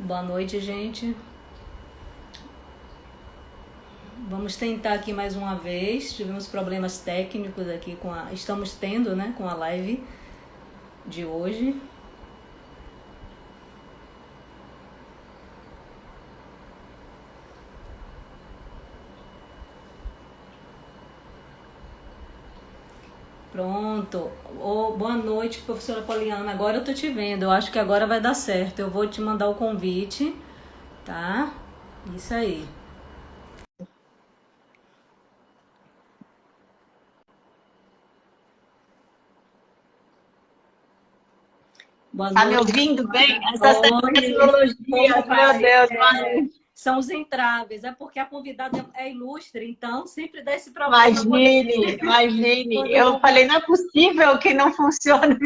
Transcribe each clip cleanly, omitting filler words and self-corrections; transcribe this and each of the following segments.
Boa noite, gente. Vamos tentar aqui mais uma vez. Tivemos problemas técnicos aqui estamos tendo, né, com a live de hoje. Pronto. Boa noite, professora Poliana. Agora eu tô te vendo. Eu acho que agora vai dar certo. Eu vou te mandar o convite, tá? Isso aí. Boa Tá me noite. ouvindo bem? Essas Oi, tecnologias, meu Deus. são os entraves. É porque a convidada é ilustre, então sempre dá esse problema. Imagine. Eu falei, não é possível que não funcione.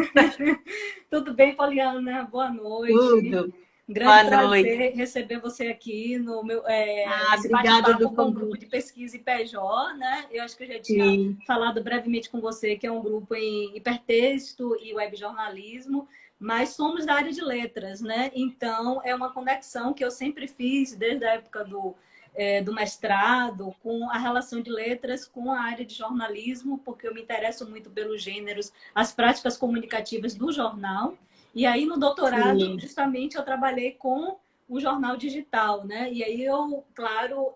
Tudo bem, Poliana? Boa noite. Tudo. Um grande Boa noite. prazer receber você aqui no nesse Obrigada do bate-papo com o grupo de convite. pesquisa IPJ, né? Eu acho que eu já tinha Sim, falado brevemente com você, que é um grupo em hipertexto e webjornalismo, mas somos da área de letras, né? Então, é uma conexão que eu sempre fiz desde a época do mestrado, com a relação de letras com a área de jornalismo, porque eu me interesso muito pelos gêneros, as práticas comunicativas do jornal. E aí, no doutorado, sim. justamente, eu trabalhei com o jornal digital, né? E aí eu, claro,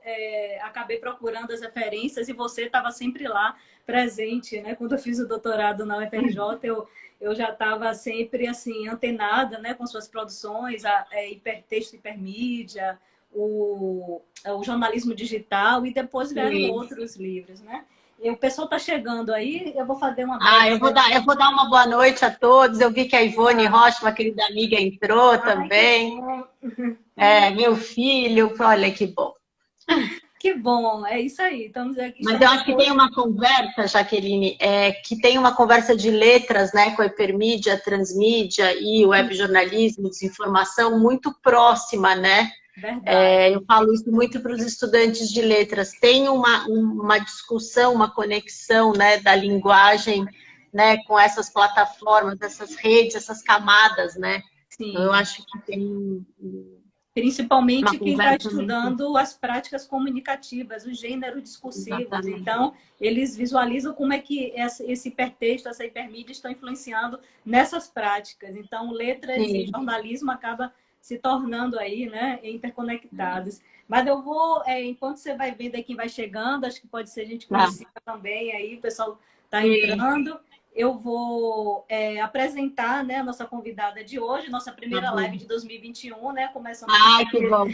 acabei procurando as referências e você estava sempre lá, presente, né? Quando eu fiz o doutorado na UFRJ, eu já estava sempre, assim, antenada, né? Com suas produções, hipertexto, hipermídia, o jornalismo digital e depois vieram Sim. outros livros, né? E o pessoal está chegando aí, eu vou fazer uma breve... Eu vou dar uma boa noite a todos. Eu vi que a Ivone Rocha, uma querida amiga, entrou Ai, que também. bom! Meu filho, olha que bom. Que bom, é isso aí. Mas eu Estamos acho aqui que tem hoje. uma conversa, Jaqueline, que tem uma conversa de letras, né, com a hipermídia, transmídia e o webjornalismo, desinformação muito próxima, né? Verdade. Eu falo isso muito para os estudantes de letras. Tem uma discussão, uma conexão, né, da linguagem, né, com essas plataformas, essas redes, essas camadas, né? Então, eu Sim. acho que tem uma Principalmente quem está conversa muito estudando as práticas comunicativas, os gêneros discursivos. exatamente. Então, eles visualizam como é que esse hipertexto, essa hipermídia estão influenciando nessas práticas. Então, letras e Sim. jornalismo acaba se tornando aí, né, interconectados. Mas eu vou, enquanto você vai vendo aí quem vai chegando, acho que pode ser gente Tá. conhecida também aí, o pessoal está Sim. entrando. Eu vou apresentar, né, a nossa convidada de hoje, nossa Tá primeira live bom. de 2021, né? Ai, que bom.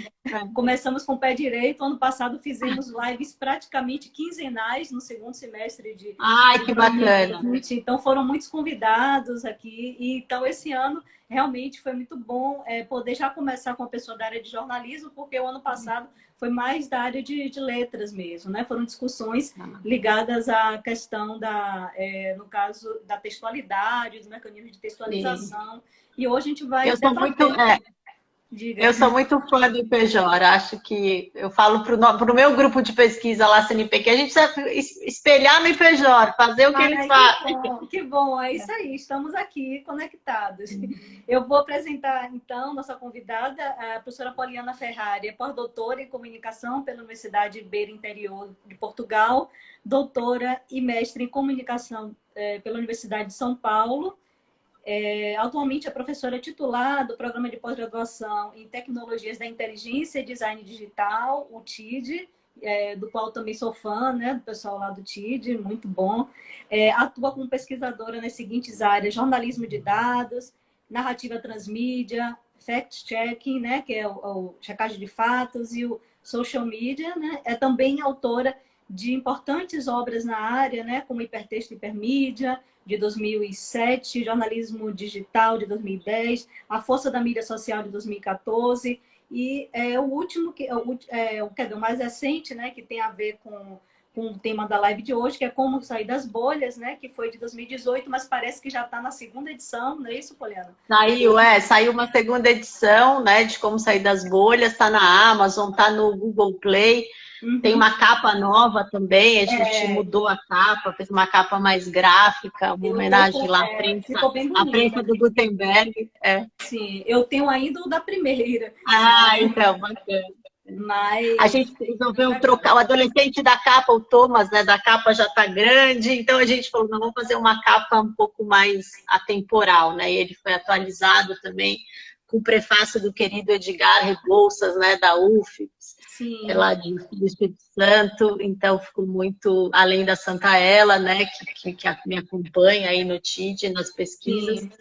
Começamos com o pé direito. Ano passado fizemos lives praticamente quinzenais no segundo semestre Ai, de que bacana. 2020. Então foram muitos convidados aqui. E, então esse ano realmente foi muito bom poder já começar com a pessoa da área de jornalismo, porque o ano passado foi mais da área de letras mesmo, né? Foram discussões ligadas à questão no caso da textualidade, dos mecanismos de Sim. textualização. E hoje a gente vai Eu sou muito, debater. eu Diga. sou muito fã do IPJ. Acho que eu falo para o meu grupo de pesquisa lá, CNP, que a gente precisa espelhar no IPJ, fazer o que eles Ai, que fazem. bom, que bom. É isso aí, estamos aqui conectados. Eu vou apresentar, então, nossa convidada, a professora Poliana Ferrari, é pós-doutora em comunicação pela Universidade Beira Interior de Portugal, doutora e mestre em comunicação pela Universidade de São Paulo. Atualmente é professora titular do programa de pós-graduação em Tecnologias da Inteligência e Design Digital, o TID, do qual também sou fã, né, do pessoal lá do TID, muito bom. Atua como pesquisadora nas seguintes áreas: jornalismo de dados, narrativa transmídia, fact-checking, né, que é o checagem de fatos, e o social media, né. É também autora de importantes obras na área, né, como Hipertexto e Hipermídia, de 2007, Jornalismo Digital, de 2010, A Força da Mídia Social, de 2014, e o último, o mais recente, né, que tem a ver com o tema da live de hoje, que é Como Sair das Bolhas, né? Que foi de 2018, mas parece que já está na segunda edição, não é isso, Poliana? Saiu uma segunda edição, né, de Como Sair das Bolhas, está na Amazon, está no Google Play, tem uma capa nova também, a gente mudou a capa, fez uma capa mais gráfica, uma homenagem lá ficou bem bonita. à prensa do Gutenberg. Sim, eu tenho ainda o da primeira. Então, bacana. Mas... A gente resolveu trocar, o adolescente da capa, o Thomas, né, da capa já está grande, então a gente falou, não, vamos fazer uma capa um pouco mais atemporal, né, e ele foi atualizado também com o prefácio do querido Edgar Rebouças, né, da UFES, lá do Espírito Santo, então ficou muito, além da Santa Ela, né, que me acompanha aí no TID, nas pesquisas. Sim.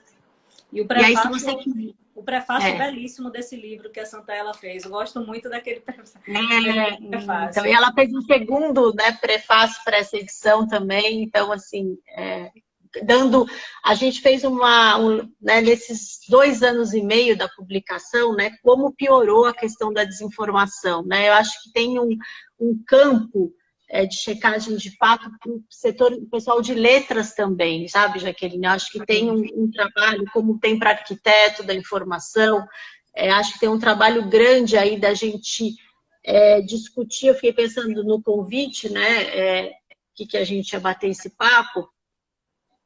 E o prefácio... E aí, se você quiser... O prefácio belíssimo desse livro que a Santa Ela fez. Eu gosto muito daquele prefácio. Então, e ela fez um segundo, né, prefácio para essa edição também. Então, assim, a gente fez né, nesses 2 anos e meio da publicação, né, como piorou a questão da desinformação. Né? Eu acho que tem um campo de checagem de fato para o setor, o pessoal de letras também, sabe, Jaqueline? Acho que tem um trabalho, como tem para arquiteto da informação, acho que tem um trabalho grande aí da gente discutir. Eu fiquei pensando no convite, né, que a gente ia bater esse papo,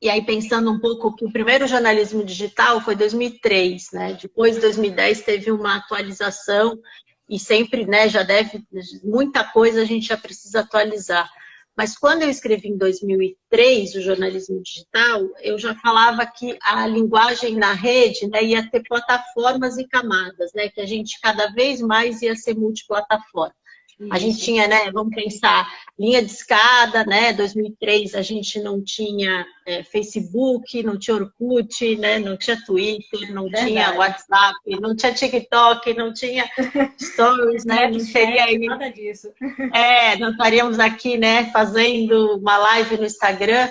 e aí pensando um pouco que o primeiro jornalismo digital foi 2003, né, depois de 2010 teve uma atualização, e sempre, né, muita coisa a gente já precisa atualizar. Mas quando eu escrevi em 2003 o jornalismo digital, eu já falava que a linguagem na rede, né, ia ter plataformas e camadas, né, que a gente cada vez mais ia ser multiplataforma. A gente tinha, né, vamos pensar, linha de escada, né, 2003 a gente não tinha Facebook, não tinha Orkut, né, não tinha Twitter, não tinha WhatsApp, não tinha TikTok, não tinha Stories, né, não seria aí... Nada disso. Não estaríamos aqui, né, fazendo uma live no Instagram,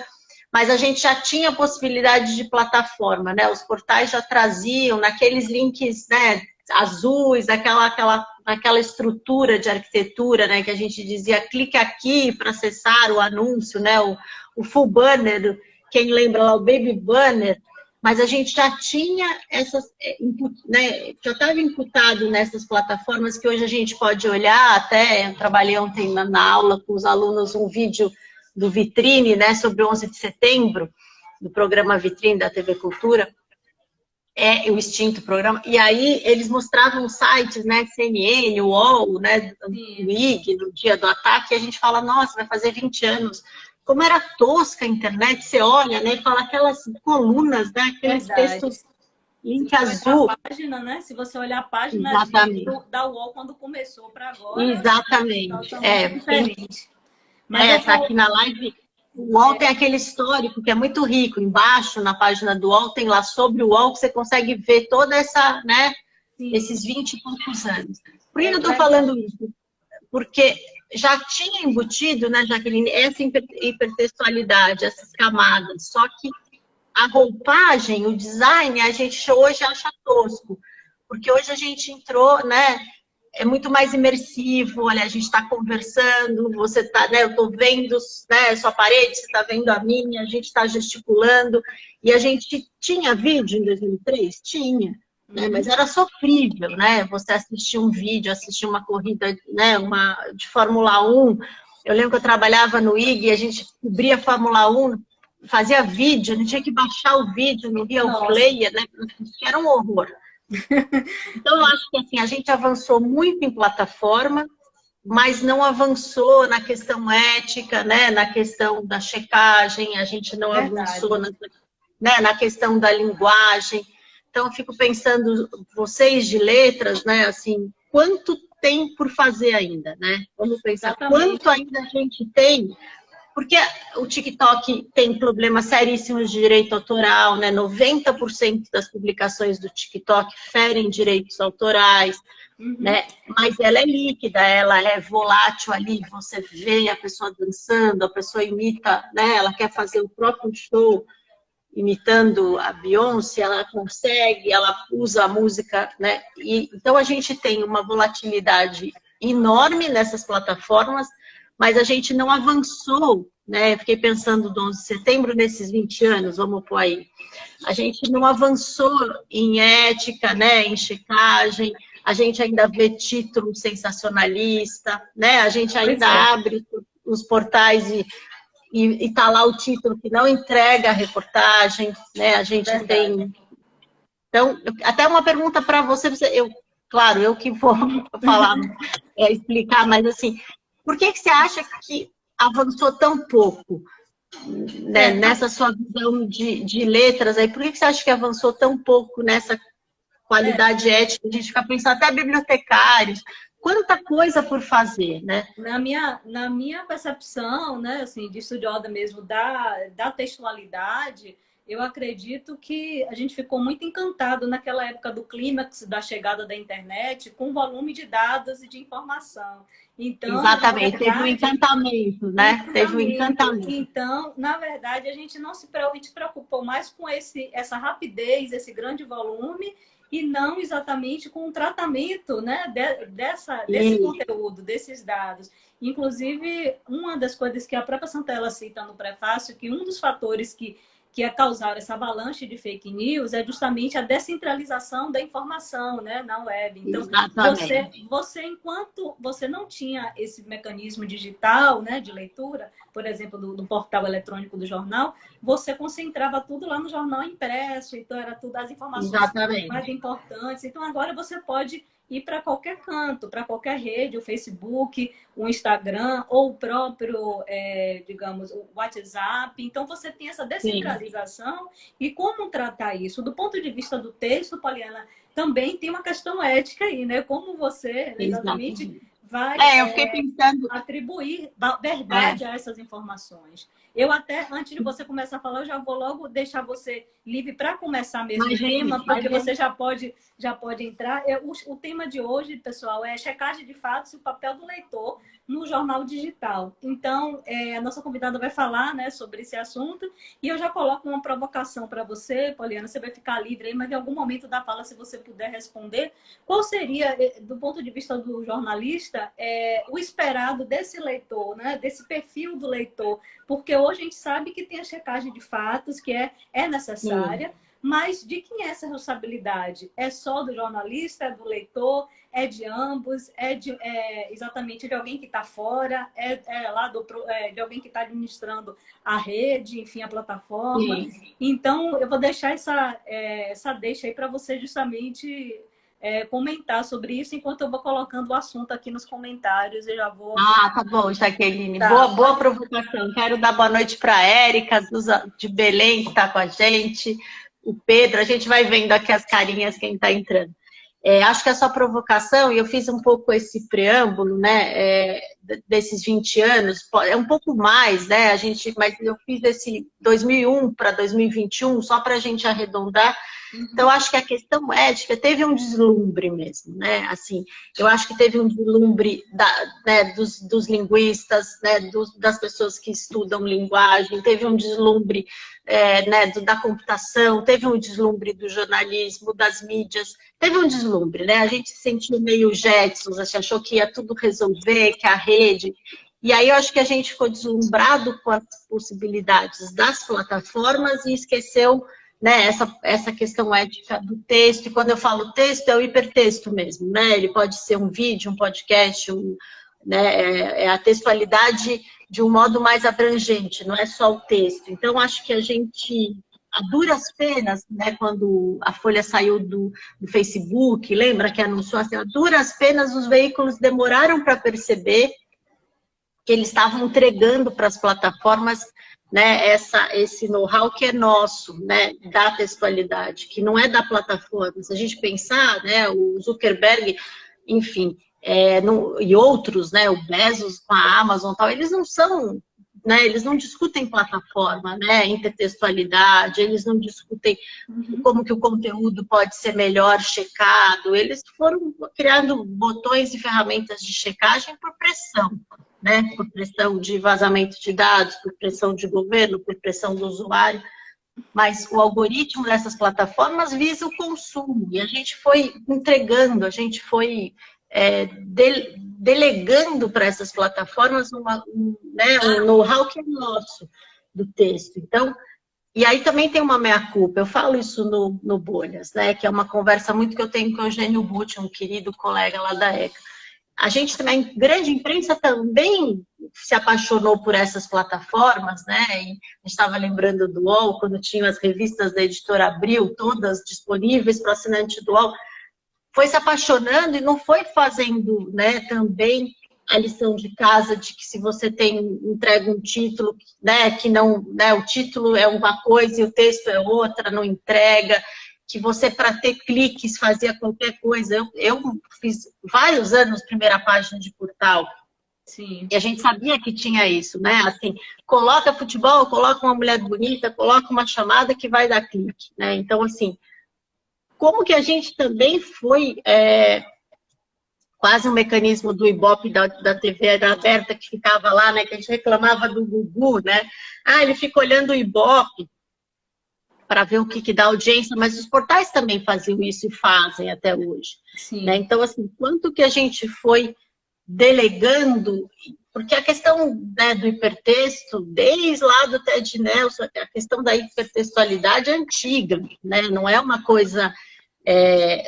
mas a gente já tinha possibilidade de plataforma, né, os portais já traziam naqueles links, né, azuis, aquela estrutura de arquitetura, né, que a gente dizia, clique aqui para acessar o anúncio, né, o full banner, quem lembra lá, o baby banner, mas a gente já tinha né, já estava imputado nessas plataformas que hoje a gente pode olhar, até eu trabalhei ontem na aula com os alunos um vídeo do Vitrine, né, sobre o 11 de setembro, do programa Vitrine da TV Cultura, o extinto programa, e aí eles mostravam sites, né, CNN, UOL, né, o IG, no dia do ataque, e a gente fala, nossa, vai fazer 20 anos, como era tosca a internet, você olha, né, e fala aquelas colunas, né, aqueles textos, link azul. Página, né? Se você olhar a página da UOL quando começou para agora, exatamente, diferente. Mas tá aqui na live... O UOL tem aquele histórico que é muito rico. Embaixo, na página do UOL, tem lá sobre o UOL que você consegue ver toda essa, né, esses 20 e poucos anos. Por que eu estou falando isso? Porque já tinha embutido, né, Jaqueline, essa hipertextualidade, essas camadas. Só que a roupagem, o design, a gente hoje acha tosco. Porque hoje a gente entrou, né... É muito mais imersivo, olha, a gente está conversando, você está, né, eu estou vendo, né, sua parede, você está vendo a minha, a gente está gesticulando, e a gente tinha vídeo em 2003? Tinha, né, mas era sofrível, né, você assistir um vídeo, assistir uma corrida, né, de Fórmula 1, eu lembro que eu trabalhava no IG, a gente cobria a Fórmula 1, fazia vídeo, a gente tinha que baixar o vídeo no Real Player, né, era um horror. Então, eu acho que assim, a gente avançou muito em plataforma, mas não avançou na questão ética, né? Na questão da checagem, a gente não avançou na questão da linguagem. Então, eu fico pensando, vocês de letras, né? Assim, quanto tem por fazer ainda, né? Vamos pensar quanto ainda a gente tem. Porque o TikTok tem problemas seríssimos de direito autoral, né? 90% das publicações do TikTok ferem direitos autorais, né? Mas ela é líquida, ela é volátil ali, você vê a pessoa dançando, a pessoa imita, né? Ela quer fazer o próprio show imitando a Beyoncé, ela consegue, ela usa a música, né? Então a gente tem uma volatilidade enorme nessas plataformas, mas a gente não avançou, né? Fiquei pensando no 11 de setembro, nesses 20 anos, vamos pôr aí. A gente não avançou em ética, né? Em checagem, a gente ainda vê título sensacionalista, né? A gente ainda abre os portais e tá lá o título que não entrega a reportagem, né? A gente tem... Então, até uma pergunta para você, claro, eu que vou falar, explicar, mas assim, por que você acha que avançou tão pouco, né, nessa sua visão de letras aí? Por que você acha que avançou tão pouco nessa qualidade ética? A gente fica pensando até bibliotecários, quanta coisa por fazer, né? Na minha percepção, né, assim, de estudiosa mesmo da textualidade, eu acredito que a gente ficou muito encantado naquela época do clímax da chegada da internet com o volume de dados e de informação. Então, exatamente, teve um encantamento, né? Teve um encantamento. Então, na verdade, a gente não se preocupou mais com essa rapidez, esse grande volume, e não exatamente com o tratamento, né, desse conteúdo, desses dados. Inclusive, uma das coisas que a própria Santella cita no prefácio, que um dos fatores que causaram essa avalanche de fake news é justamente a descentralização da informação, né, na web. Então, você, enquanto você não tinha esse mecanismo digital, né, de leitura, por exemplo, do portal eletrônico do jornal, você concentrava tudo lá no jornal impresso, então era tudo as informações mais importantes. Então, agora você pode ir para qualquer canto, para qualquer rede, o Facebook, o Instagram, ou o próprio, digamos, o WhatsApp. Então, você tem essa descentralização. E como tratar isso? Do ponto de vista do texto, Poliana, também tem uma questão ética aí, né? Como você exatamente vai eu fiquei pensando... atribuir verdade a essas informações. Eu até, antes de você começar a falar, eu já vou logo deixar você livre para começar mesmo o tema, porque você já pode entrar. O tema de hoje, pessoal, é checagem de fatos e o papel do leitor no jornal digital. Então, a nossa convidada vai falar, né, sobre esse assunto, e eu já coloco uma provocação para você, Poliana, você vai ficar livre aí, mas em algum momento da fala, se você puder responder, qual seria, do ponto de vista do jornalista, o esperado desse leitor, né, desse perfil do leitor? Porque hoje a gente sabe que tem a checagem de fatos, que é necessária, mas de quem é essa responsabilidade? É só do jornalista, é do leitor, é de ambos, exatamente de alguém que está fora, de alguém que está administrando a rede, enfim, a plataforma. Então, eu vou deixar essa deixa aí para você justamente comentar sobre isso, enquanto eu vou colocando o assunto aqui nos comentários. Eu já vou... tá bom, Jaqueline. Boa provocação. Quero dar boa noite para a Érica, de Belém, que está com a gente. O Pedro, a gente vai vendo aqui as carinhas, quem está entrando. Acho que a sua provocação, e eu fiz um pouco esse preâmbulo, né, desses 20 anos, é um pouco mais, né, mas eu fiz esse 2001 para 2021, só para a gente arredondar. Então, acho que a questão ética teve um deslumbre mesmo, né, assim, eu acho que teve um deslumbre dos linguistas, né, das pessoas que estudam linguagem, teve um deslumbre da computação, teve um deslumbre do jornalismo, das mídias, teve um deslumbre, né? A gente se sentiu meio Jetsons, a gente achou que ia tudo resolver, que a rede... E aí eu acho que a gente ficou deslumbrado com as possibilidades das plataformas e esqueceu, né, essa questão ética do texto. E quando eu falo texto, é o hipertexto mesmo, né? Ele pode ser um vídeo, um podcast, né? A textualidade de um modo mais abrangente, não é só o texto. Então, acho que a gente, a duras penas, né, quando a Folha saiu do Facebook, lembra que anunciou assim, a duras penas os veículos demoraram para perceber que eles estavam entregando para as plataformas, né, esse know-how que é nosso, né, da textualidade, que não é da plataforma. Se a gente pensar, né, o Zuckerberg, enfim... e outros, né, o Bezos com a Amazon, tal, eles não são, né, eles não discutem plataforma, né, intertextualidade, eles não discutem como que o conteúdo pode ser melhor checado, eles foram criando botões e ferramentas de checagem por pressão, né, por pressão de vazamento de dados, por pressão de governo, por pressão do usuário. Mas o algoritmo dessas plataformas visa o consumo, e a gente foi entregando, a gente foi delegando para essas plataformas um know-how que é nosso do texto. Então, e aí também tem uma meia-culpa, eu falo isso no Bolhas, né, que é uma conversa muito que eu tenho com o Eugênio Butti, um querido colega lá da ECA. A gente também, grande imprensa também se apaixonou por essas plataformas, né? E a gente estava lembrando do UOL, quando tinha as revistas da Editora Abril, todas disponíveis para o assinante do UOL, foi se apaixonando e não foi fazendo, né, também a lição de casa de que se você entrega um título, né, que não, né, o título é uma coisa e o texto é outra, não entrega, que você, para ter cliques, fazia qualquer coisa. Eu fiz vários anos primeira página de portal. Sim. E a gente sabia que tinha isso, né? Assim, coloca futebol, coloca uma mulher bonita, coloca uma chamada que vai dar clique, né? Então, assim, como que a gente também foi quase um mecanismo do Ibope da TV aberta que ficava lá, né? Que a gente reclamava do Gugu, né? Ah, ele fica olhando o Ibope para ver o que dá audiência, mas os portais também faziam isso e fazem até hoje. Né? Então, assim, quanto que a gente foi delegando, porque a questão, né, do hipertexto, desde lá do Ted Nelson, a questão da hipertextualidade é antiga, né? Não é uma coisa...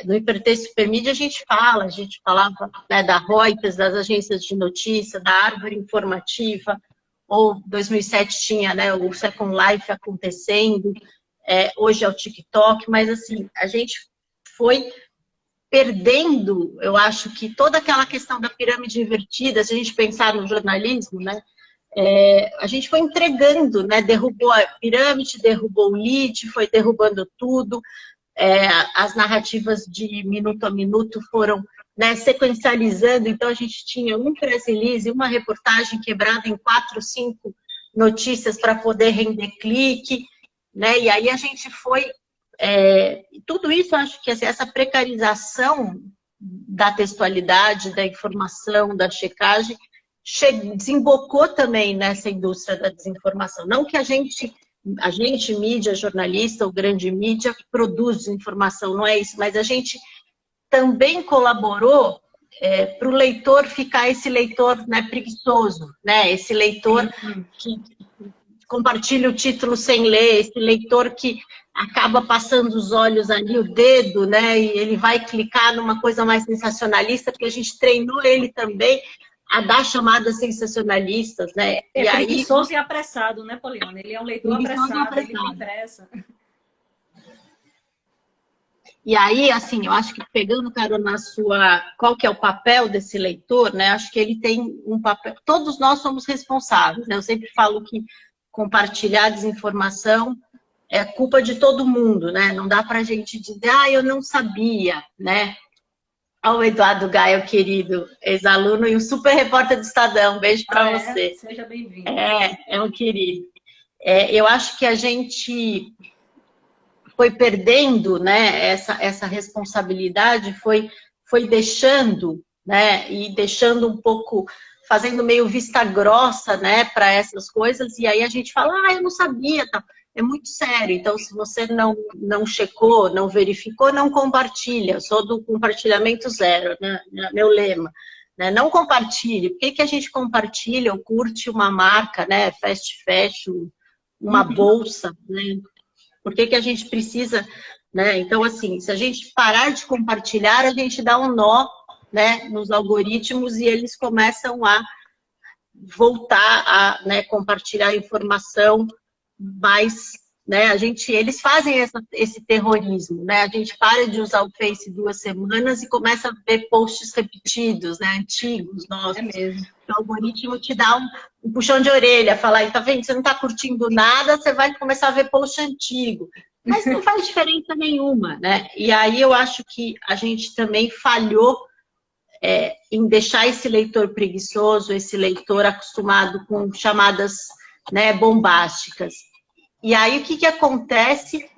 no hipertexto hipermídia a gente falava, né, da Reuters, das agências de notícia, da árvore informativa, ou 2007 tinha, né, o Second Life acontecendo, hoje é o TikTok, mas assim, a gente foi perdendo, eu acho que toda aquela questão da pirâmide invertida, se a gente pensar no jornalismo, né, a gente foi entregando, né, derrubou a pirâmide, derrubou o lead, foi derrubando tudo, as narrativas de minuto a minuto foram, né, sequencializando, então a gente tinha um press release, uma reportagem quebrada em 4, 5 notícias para poder render clique, né? E aí a gente foi... tudo isso, eu acho que assim, essa precarização da textualidade, da informação, da checagem, desembocou também nessa indústria da desinformação. Não que a gente, mídia, jornalista ou grande mídia, produz desinformação, não é isso, mas a gente também colaborou para o leitor ficar esse leitor, né, preguiçoso, né? Esse leitor que compartilha o título sem ler, esse leitor que acaba passando os olhos ali, o dedo, né? E ele vai clicar numa coisa mais sensacionalista, porque a gente treinou ele também a dar chamadas sensacionalistas, né? E preguiçoso e apressado, né, Poliana? Ele é um leitor apressado, ele tem pressa. E aí, assim, eu acho que pegando, carona, na sua... Qual que é o papel desse leitor, né? Acho que ele tem um papel... Todos nós somos responsáveis, né? Eu sempre falo que compartilhar desinformação é culpa de todo mundo, né? Não dá pra gente dizer, eu não sabia, né? Olha o Eduardo Gaio, querido, ex-aluno e um super repórter do Estadão. Beijo para você. Seja bem-vindo. É um querido. Eu acho que a gente foi perdendo, né, essa responsabilidade, foi deixando, né, e deixando um pouco, fazendo meio vista grossa, né, para essas coisas, e aí a gente fala, eu não sabia, tá? É muito sério, então se você não checou, não verificou, não compartilha. Eu sou do compartilhamento zero, né? Meu lema. Né? Não compartilhe. Por que a gente compartilha ou curte uma marca, né? Fast fashion, uma bolsa, né? Por que a gente precisa, né? Então, assim, se a gente parar de compartilhar, a gente dá um nó, né, nos algoritmos e eles começam a voltar a, né, compartilhar informação, mas, né, eles fazem esse terrorismo, né? A gente para de usar o Face 2 semanas e começa a ver posts repetidos, né, antigos, nossos. É mesmo. O algoritmo te dá um puxão de orelha, falar, tá vendo, você não tá curtindo nada, você vai começar a ver post antigo. Mas não faz diferença nenhuma, né? E aí eu acho que a gente também falhou em deixar esse leitor preguiçoso, esse leitor acostumado com chamadas, né, bombásticas. E aí, o que acontece,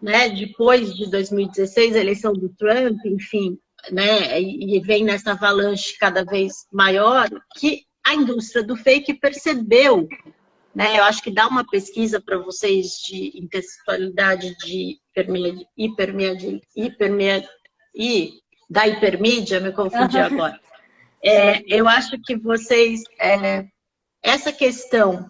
né, depois de 2016, a eleição do Trump, enfim, né, e vem nessa avalanche cada vez maior, que a indústria do fake percebeu, né, eu acho que dá uma pesquisa para vocês de intextualidade de da hipermídia, me confundi agora. Eu acho que vocês... essa questão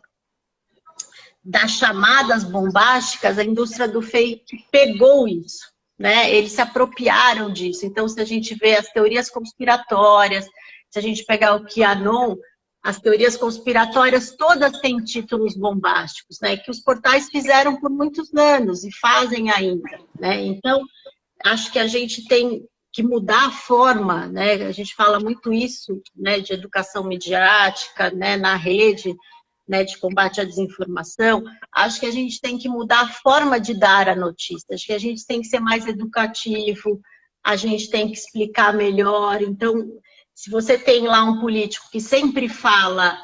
das chamadas bombásticas, a indústria do fake pegou isso, né? Eles se apropriaram disso. Então, se a gente vê as teorias conspiratórias, se a gente pegar o QAnon, as teorias conspiratórias todas têm títulos bombásticos, né? Que os portais fizeram por muitos anos e fazem ainda, né? Então, acho que a gente tem que mudar a forma, né? A gente fala muito isso, né? De educação midiática, né? Na rede, né? De combate à desinformação. Acho que a gente tem que mudar a forma de dar a notícia. Acho que a gente tem que ser mais educativo, a gente tem que explicar melhor. Então, se você tem lá um político que sempre fala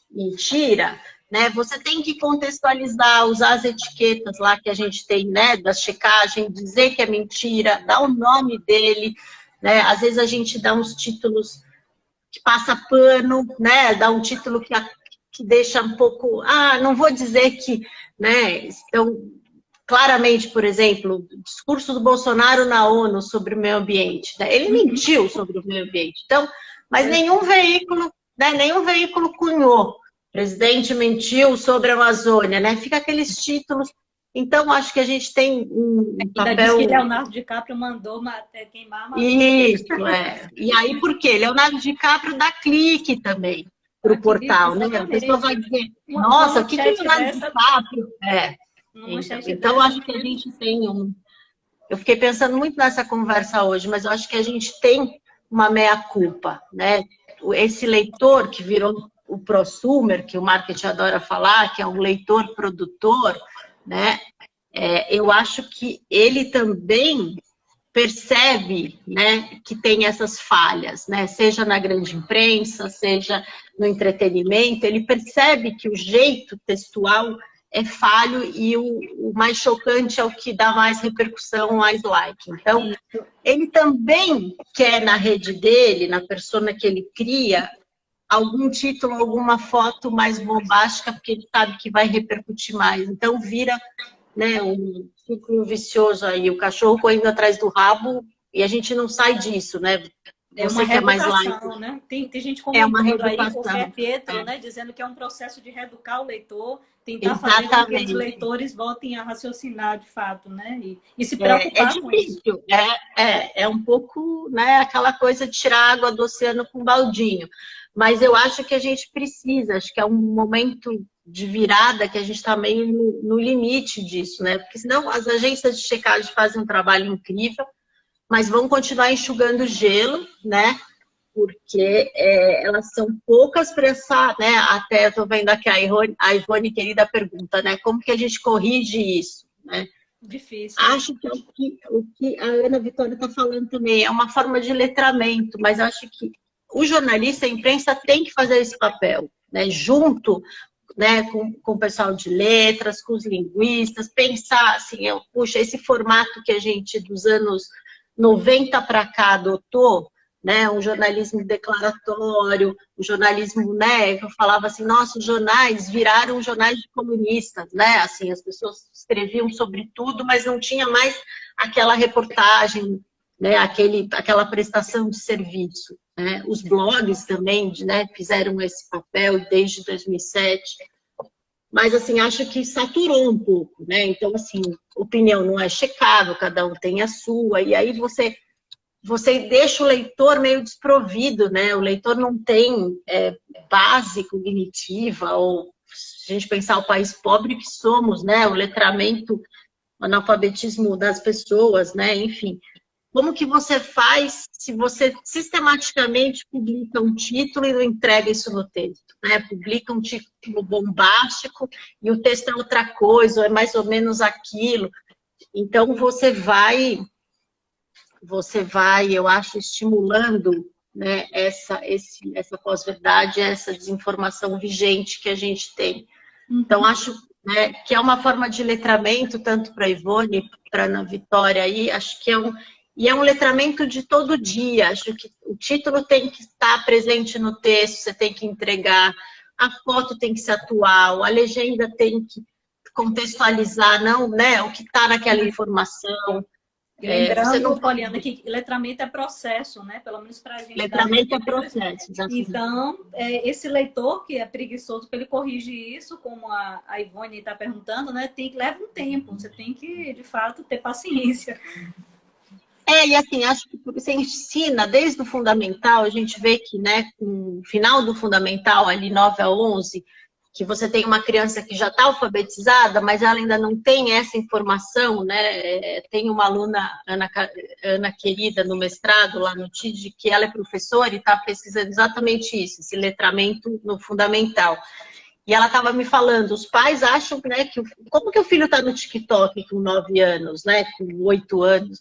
mentira, né, você tem que contextualizar, usar as etiquetas lá que a gente tem, né, da checagem, dizer que é mentira, dar o nome dele, né, às vezes a gente dá uns títulos que passa pano, né, dá um título que deixa um pouco, não vou dizer que, né, então, claramente, por exemplo, o discurso do Bolsonaro na ONU sobre o meio ambiente, né, ele mentiu sobre o meio ambiente, então, mas nenhum veículo, né, cunhou. O presidente mentiu sobre a Amazônia, né? Fica aqueles títulos. Então, acho que a gente tem um papel... Ainda diz que Leonardo DiCaprio mandou queimar a Amazônia. Isso, E aí, por quê? Leonardo DiCaprio dá clique também para o portal, né? A pessoa vai dizer, nossa, o que é Leonardo DiCaprio? Então, acho que a gente tem Eu fiquei pensando muito nessa conversa hoje, mas eu acho que a gente tem uma meia-culpa, né? Esse leitor que virou o prosumer, que o marketing adora falar, que é um leitor produtor, né? Eu acho que ele também percebe, né, que tem essas falhas, né? Seja na grande imprensa, seja no entretenimento, ele percebe que o jeito textual é falho e o mais chocante é o que dá mais repercussão, mais like. Então, ele também quer na rede dele, na persona que ele cria, algum título, alguma foto mais bombástica, porque ele sabe que vai repercutir mais. Então, vira, né, um ciclo vicioso aí, o cachorro correndo atrás do rabo, e a gente não sai disso, né? É uma reeducação, né? Tem gente comentando aí, o Fé Pietro, né, dizendo que é um processo de reeducar o leitor, tentar fazer com que os leitores voltem a raciocinar de fato, né? E se preocupar com isso. É um pouco, né, aquela coisa de tirar água do oceano com um baldinho. Mas eu acho que a gente precisa, acho que é um momento de virada que a gente está meio no limite disso, né? Porque senão as agências de checagem fazem um trabalho incrível, mas vão continuar enxugando gelo, né? Porque elas são poucas para essa, né? Até eu estou vendo aqui a Ivone querida pergunta, né? Como que a gente corrige isso, né? Difícil. Acho que o que a Ana Vitória está falando também é uma forma de letramento, mas acho que o jornalista, a imprensa tem que fazer esse papel, né? Junto, né, com o pessoal de letras, com os linguistas, pensar assim, puxa, esse formato que a gente dos anos 90 para cá adotou, né, um jornalismo declaratório, o jornalismo, né, eu falava assim, nossa, os jornais viraram jornais de comunistas, né, assim, as pessoas escreviam sobre tudo, mas não tinha mais aquela reportagem, né, aquela prestação de serviço, né, os blogs também, né, fizeram esse papel desde 2007, mas, assim, acho que saturou um pouco, né, então, assim, opinião não é checável, cada um tem a sua, e aí você deixa o leitor meio desprovido, né? O leitor não tem base cognitiva, ou se a gente pensar o país pobre que somos, né? O letramento, o analfabetismo das pessoas, né? Enfim, como que você faz se você sistematicamente publica um título e não entrega isso no texto, né? Publica um título bombástico e o texto é outra coisa, ou é mais ou menos aquilo. Então, você vai, eu acho, estimulando, né, essa pós-verdade, essa desinformação vigente que a gente tem. Então, acho, né, que é uma forma de letramento, tanto para a Ivone, para a Ana Vitória, aí, acho que é um letramento de todo dia. Acho que o título tem que estar presente no texto, você tem que entregar, a foto tem que ser atual, a legenda tem que contextualizar, não, né, o que está naquela informação. E lembrando, Poliana, que letramento é processo, né? Pelo menos para a gente. Letramento é processo, exatamente. Então, esse leitor que é preguiçoso, ele corrige isso, como a Ivone está perguntando, né? Leva um tempo, você tem que, de fato, ter paciência. E assim, acho que você ensina desde o fundamental, a gente vê que, né, com o final do fundamental, ali 9 a 11, que você tem uma criança que já está alfabetizada, mas ela ainda não tem essa informação, né? Tem uma aluna, Ana querida, no mestrado, lá no TID, que ela é professora e está pesquisando exatamente isso, esse letramento no fundamental. E ela estava me falando, os pais acham, né, que como que o filho está no TikTok com 9 anos, né, com 8 anos?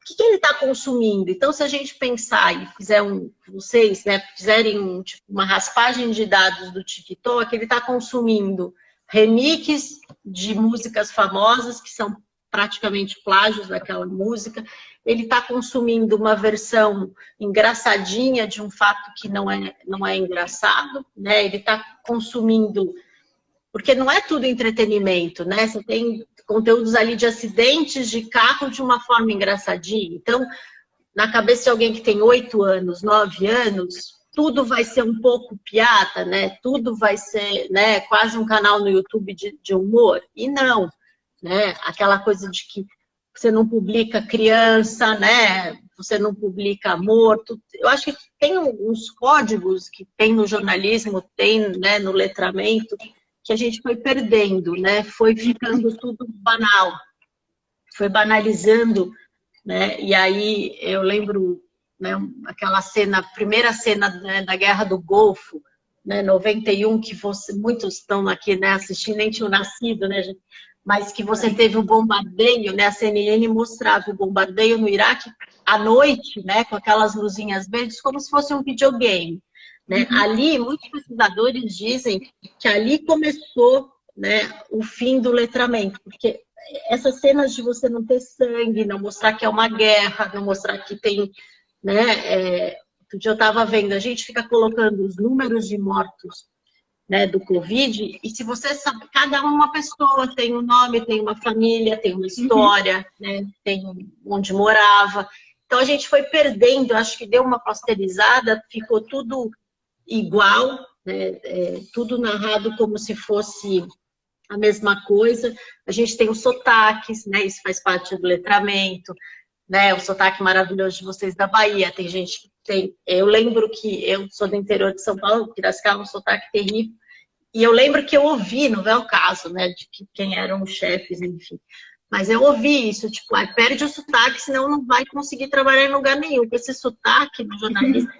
O que ele está consumindo? Então, se a gente pensar e fizer vocês, né, fizerem uma raspagem de dados do TikTok, ele está consumindo remixes de músicas famosas, que são praticamente plágios daquela música. Ele está consumindo uma versão engraçadinha de um fato que não é engraçado, né? Ele está consumindo... Porque não é tudo entretenimento, né? Você tem conteúdos ali de acidentes de carro de uma forma engraçadinha. Então, na cabeça de alguém que tem 8 anos, 9 anos, tudo vai ser um pouco piada, né? Tudo vai ser, né, quase um canal no YouTube de humor. E não, né? Aquela coisa de que você não publica criança, né? Você não publica morto. Eu acho que tem uns códigos que tem no jornalismo, tem, né, no letramento, que a gente foi perdendo, né? Foi ficando tudo banal, foi banalizando, né? E aí eu lembro, né, aquela cena, a primeira cena, né, da Guerra do Golfo, né, 91, que muitos estão aqui, né, assistindo, nem tinham nascido, né, gente? Mas que você teve um bombardeio, né? A CNN mostrava o bombardeio no Iraque à noite, né, com aquelas luzinhas verdes, como se fosse um videogame. Né? Ali, muitos pesquisadores dizem que ali começou, né, o fim do letramento, porque essas cenas de você não ter sangue, não mostrar que é uma guerra, não mostrar que tem, né, outro dia eu estava vendo, a gente fica colocando os números de mortos, né, do Covid, e se você sabe, cada uma pessoa tem um nome, tem uma família, tem uma história, né, tem onde morava. Então a gente foi perdendo, acho que deu uma pasteurizada, ficou tudo igual, né? Tudo narrado como se fosse a mesma coisa. A gente tem os sotaques, né? Isso faz parte do letramento, né? O sotaque maravilhoso de vocês da Bahia. Tem gente que tem... Eu lembro que eu sou do interior de São Paulo, Piracicaba, um sotaque terrível. E eu lembro que eu ouvi, não é o caso, né? De quem eram os chefes, enfim. Mas eu ouvi isso, tipo, perde o sotaque, senão não vai conseguir trabalhar em lugar nenhum. Com esse sotaque no jornalismo...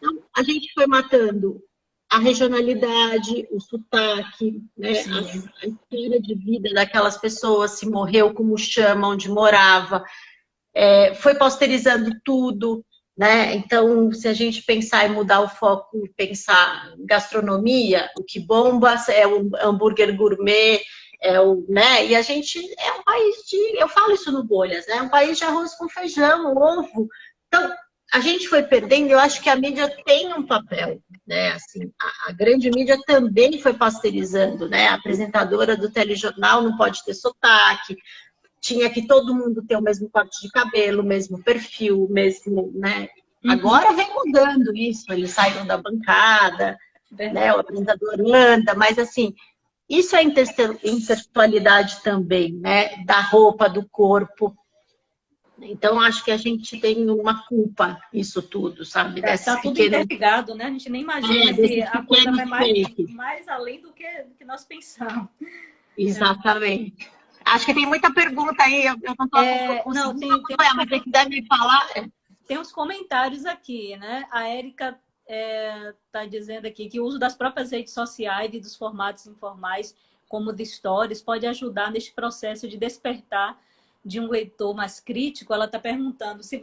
Então, a gente foi matando a regionalidade, o sotaque, né? A história de vida daquelas pessoas, se morreu, como chama, onde morava. Foi posterizando tudo, né? Então, se a gente pensar em mudar o foco, pensar em gastronomia, o que bomba é o hambúrguer gourmet, né? E a gente é um país de... Eu falo isso no Bolhas, né? É um país de arroz com feijão, ovo. Então, a gente foi perdendo, eu acho que a mídia tem um papel, né? Assim, a grande mídia também foi pasteurizando, né? A apresentadora do telejornal não pode ter sotaque, tinha que todo mundo ter o mesmo corte de cabelo, o mesmo perfil, mesmo, né? Agora vem mudando isso, eles saíram da bancada, né? O apresentador anda, mas assim, isso é intertextualidade também, né? Da roupa, do corpo. Então, acho que a gente tem uma culpa nisso tudo, sabe? Está tudo interligado, né? A gente nem imagina que a coisa vai mais além do que nós pensamos. Exatamente. Acho que tem muita pergunta aí, eu não estou conseguindo acompanhar, mas quem quiser me falar... Tem uns comentários aqui, né? A Érica está dizendo aqui que o uso das próprias redes sociais e dos formatos informais, como de stories, pode ajudar neste processo de despertar de um leitor mais crítico. Ela está perguntando se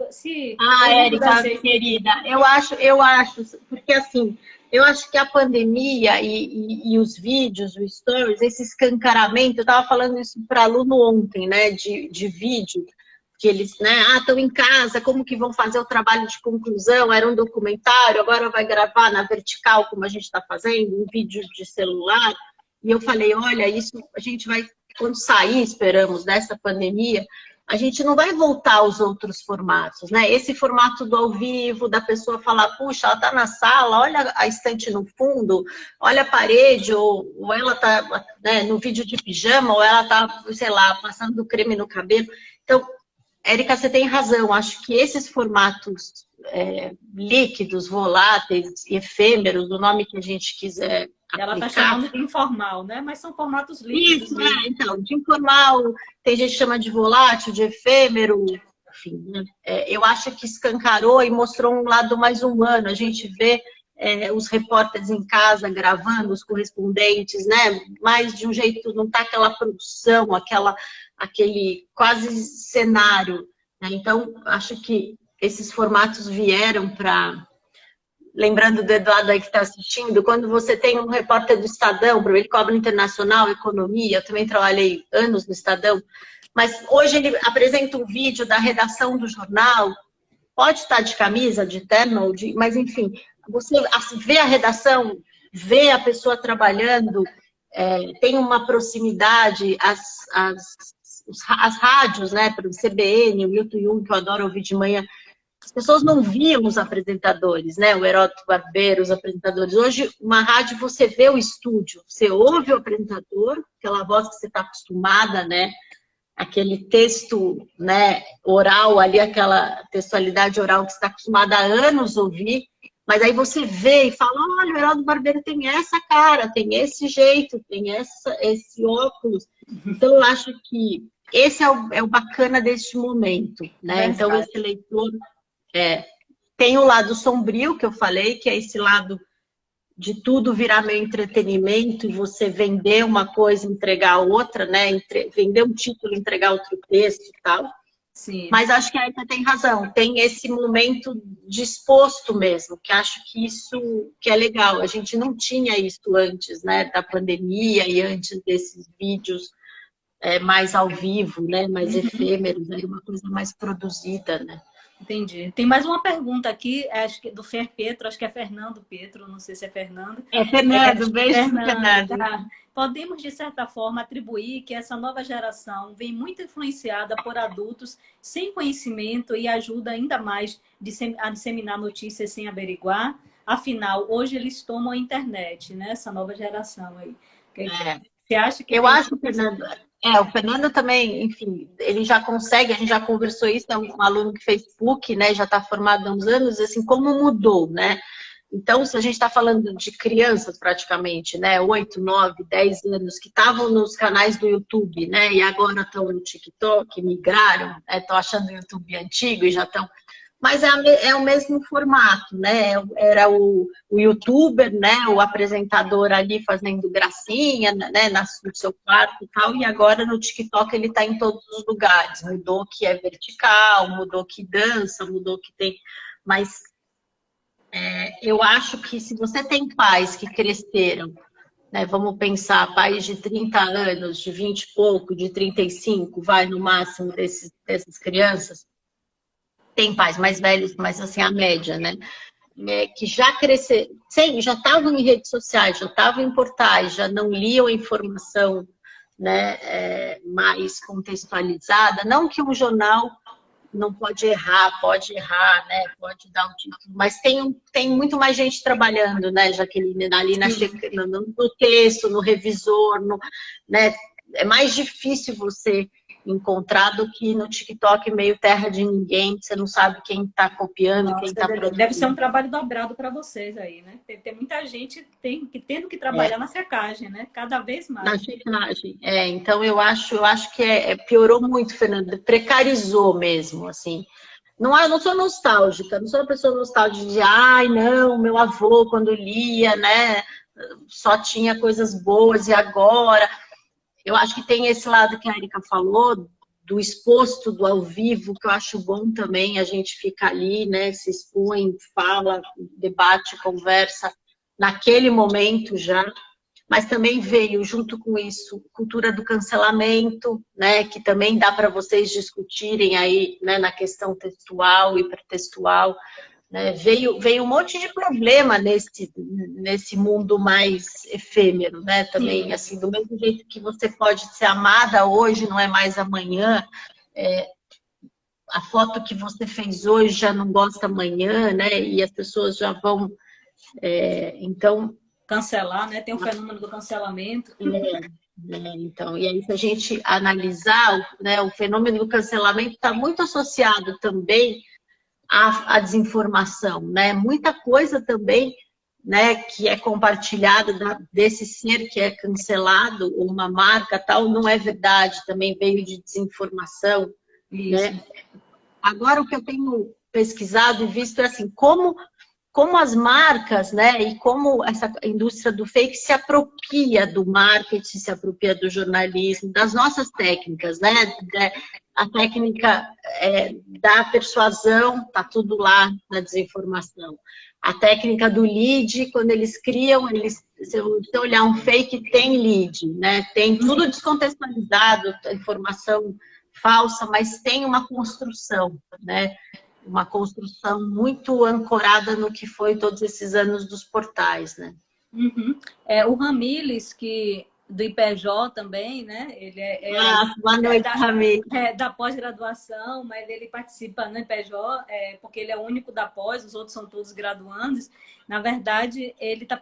Érica, querida, eu acho, porque assim, eu acho que a pandemia e os vídeos, os stories, esse escancaramento, eu estava falando isso para aluno ontem, né, de vídeo, que eles, né, estão em casa, como que vão fazer o trabalho de conclusão, era um documentário, agora vai gravar na vertical, como a gente está fazendo, um vídeo de celular, e eu falei, olha, isso a gente vai... Quando sair, esperamos, dessa pandemia, a gente não vai voltar aos outros formatos, né? Esse formato do ao vivo, da pessoa falar, puxa, ela tá na sala, olha a estante no fundo, olha a parede, ou ela tá, né, no vídeo de pijama, ou ela tá, sei lá, passando creme no cabelo. Então, Érica, você tem razão. Acho que esses formatos líquidos, voláteis e efêmeros, o nome que a gente quiser Ela está aplicar. chamando de informal, né? Mas são formatos líquidos. Isso, então, de informal, tem gente que chama de volátil, de efêmero, enfim, né? Eu acho que escancarou e mostrou um lado mais humano. A gente vê os repórteres em casa gravando os correspondentes, né? Mas de um jeito, não tá aquela produção, aquele quase cenário, né? Então, acho que esses formatos vieram para... Lembrando do Eduardo aí que está assistindo, quando você tem um repórter do Estadão, ele cobra internacional, economia, eu também trabalhei anos no Estadão, mas hoje ele apresenta um vídeo da redação do jornal, pode estar de camisa, de terno, mas enfim, você vê a redação, vê a pessoa trabalhando, tem uma proximidade, as rádios, né, para o CBN, o Milton Jung, que eu adoro ouvir de manhã, as pessoas não viam os apresentadores, né? O Heródoto Barbeiro, os apresentadores. Hoje, uma rádio, você vê o estúdio, você ouve o apresentador, aquela voz que você está acostumada, né? Aquele texto, né, oral ali, aquela textualidade oral que você está acostumada há anos a ouvir, mas aí você vê e fala, olha, o Heródoto Barbeiro tem essa cara, tem esse jeito, tem esse óculos. Então, eu acho que esse é o bacana deste momento, né? Então, esse leitor... tem o lado sombrio que eu falei, que é esse lado de tudo virar meu entretenimento e você vender uma coisa, entregar outra, né? Vender um título, entregar outro texto e tal. Sim. Mas acho que a Aita tem razão, tem esse momento disposto mesmo, que acho que isso que é legal. A gente não tinha isso antes, né? Da pandemia e antes desses vídeos mais ao vivo, né? Mais efêmeros, era uma coisa mais produzida, né? Entendi. Tem mais uma pergunta aqui, acho que do Fer Petro, acho que é Fernando Petro, não sei se é Fernando. Fernando, beijo, Fernando. Tá. Podemos, de certa forma, atribuir que essa nova geração vem muito influenciada por adultos sem conhecimento e ajuda ainda mais a disseminar notícias sem averiguar. Afinal, hoje eles tomam a internet, né? Essa nova geração aí. Você acha que... Eu acho, Fernando... o Fernando também, enfim, ele já consegue, a gente já conversou isso, é um aluno que fez PUC, né, já está formado há uns anos, assim, como mudou, né? Então, se a gente está falando de crianças praticamente, né, 8, 9, 10 anos, que estavam nos canais do YouTube, né, e agora estão no TikTok, migraram, estão achando o YouTube antigo e já estão... Mas é o mesmo formato, né? Era o youtuber, né? O apresentador ali fazendo gracinha, né? No seu quarto e tal. E agora no TikTok ele está em todos os lugares. Mudou que é vertical, mudou que dança, mudou que tem... Mas eu acho que se você tem pais que cresceram, né? Vamos pensar, pais de 30 anos, de 20 e pouco, de 35, vai no máximo dessas crianças, tem pais mais velhos, mas assim, a média, né? Que já cresceram, já estavam em redes sociais, já estavam em portais, já não liam a informação, né, mais contextualizada. Não que um jornal não pode errar, né? Pode dar um título, mas tem muito mais gente trabalhando, né, Jaqueline, ali no texto, no revisor, né? É mais difícil você encontrar do que no TikTok meio terra de ninguém, você não sabe quem está copiando, Nossa, quem está produzindo. Deve ser um trabalho dobrado para vocês aí, né? Tem muita gente tendo que trabalhar na secagem, né? Cada vez mais. Na secagem, então eu acho que piorou muito, Fernanda, precarizou mesmo, assim. Não sou nostálgica, não sou uma pessoa nostálgica de, ai, não, meu avô quando lia, né, só tinha coisas boas e agora... Eu acho que tem esse lado que a Érica falou, do exposto, do ao vivo, que eu acho bom também, a gente fica ali, né, se expõe, fala, debate, conversa, naquele momento já, mas também veio, junto com isso, cultura do cancelamento, né, que também dá para vocês discutirem aí, né, na questão textual, hipertextual, né, veio um monte de problema nesse mundo mais efêmero, né? Também, Sim. assim, do mesmo jeito que você pode ser amada hoje, não é mais amanhã, a foto que você fez hoje já não gosta amanhã, né? E as pessoas já vão... então... Cancelar, né? Tem o fenômeno do cancelamento. Então, e aí se a gente analisar, né, o fenômeno do cancelamento está muito associado também à desinformação, né? Muita coisa também, né, que é compartilhada desse ser que é cancelado, ou uma marca tal, não é verdade, também veio de desinformação, né? Agora, o que eu tenho pesquisado e visto é assim, como as marcas, né, e como essa indústria do fake se apropria do marketing, se apropria do jornalismo, das nossas técnicas, né? A técnica da persuasão, tá tudo lá na desinformação. A técnica do lead, quando eles criam, se você olhar um fake, tem lead, né? Tem tudo descontextualizado, informação falsa, mas tem uma construção, né? Uma construção muito ancorada no que foi todos esses anos dos portais, né? O Ramires, do IPJ também, né? Ele boa noite, Ramires. Da pós-graduação, mas ele participa no IPJ, porque ele é o único da pós, os outros são todos graduandos. Na verdade, ele tá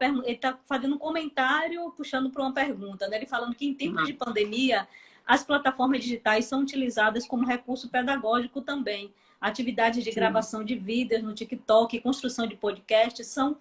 fazendo um comentário, puxando para uma pergunta, né? Ele falando que em tempos de pandemia, as plataformas digitais são utilizadas como recurso pedagógico também. Atividades de gravação de vídeos no TikTok e construção de podcasts são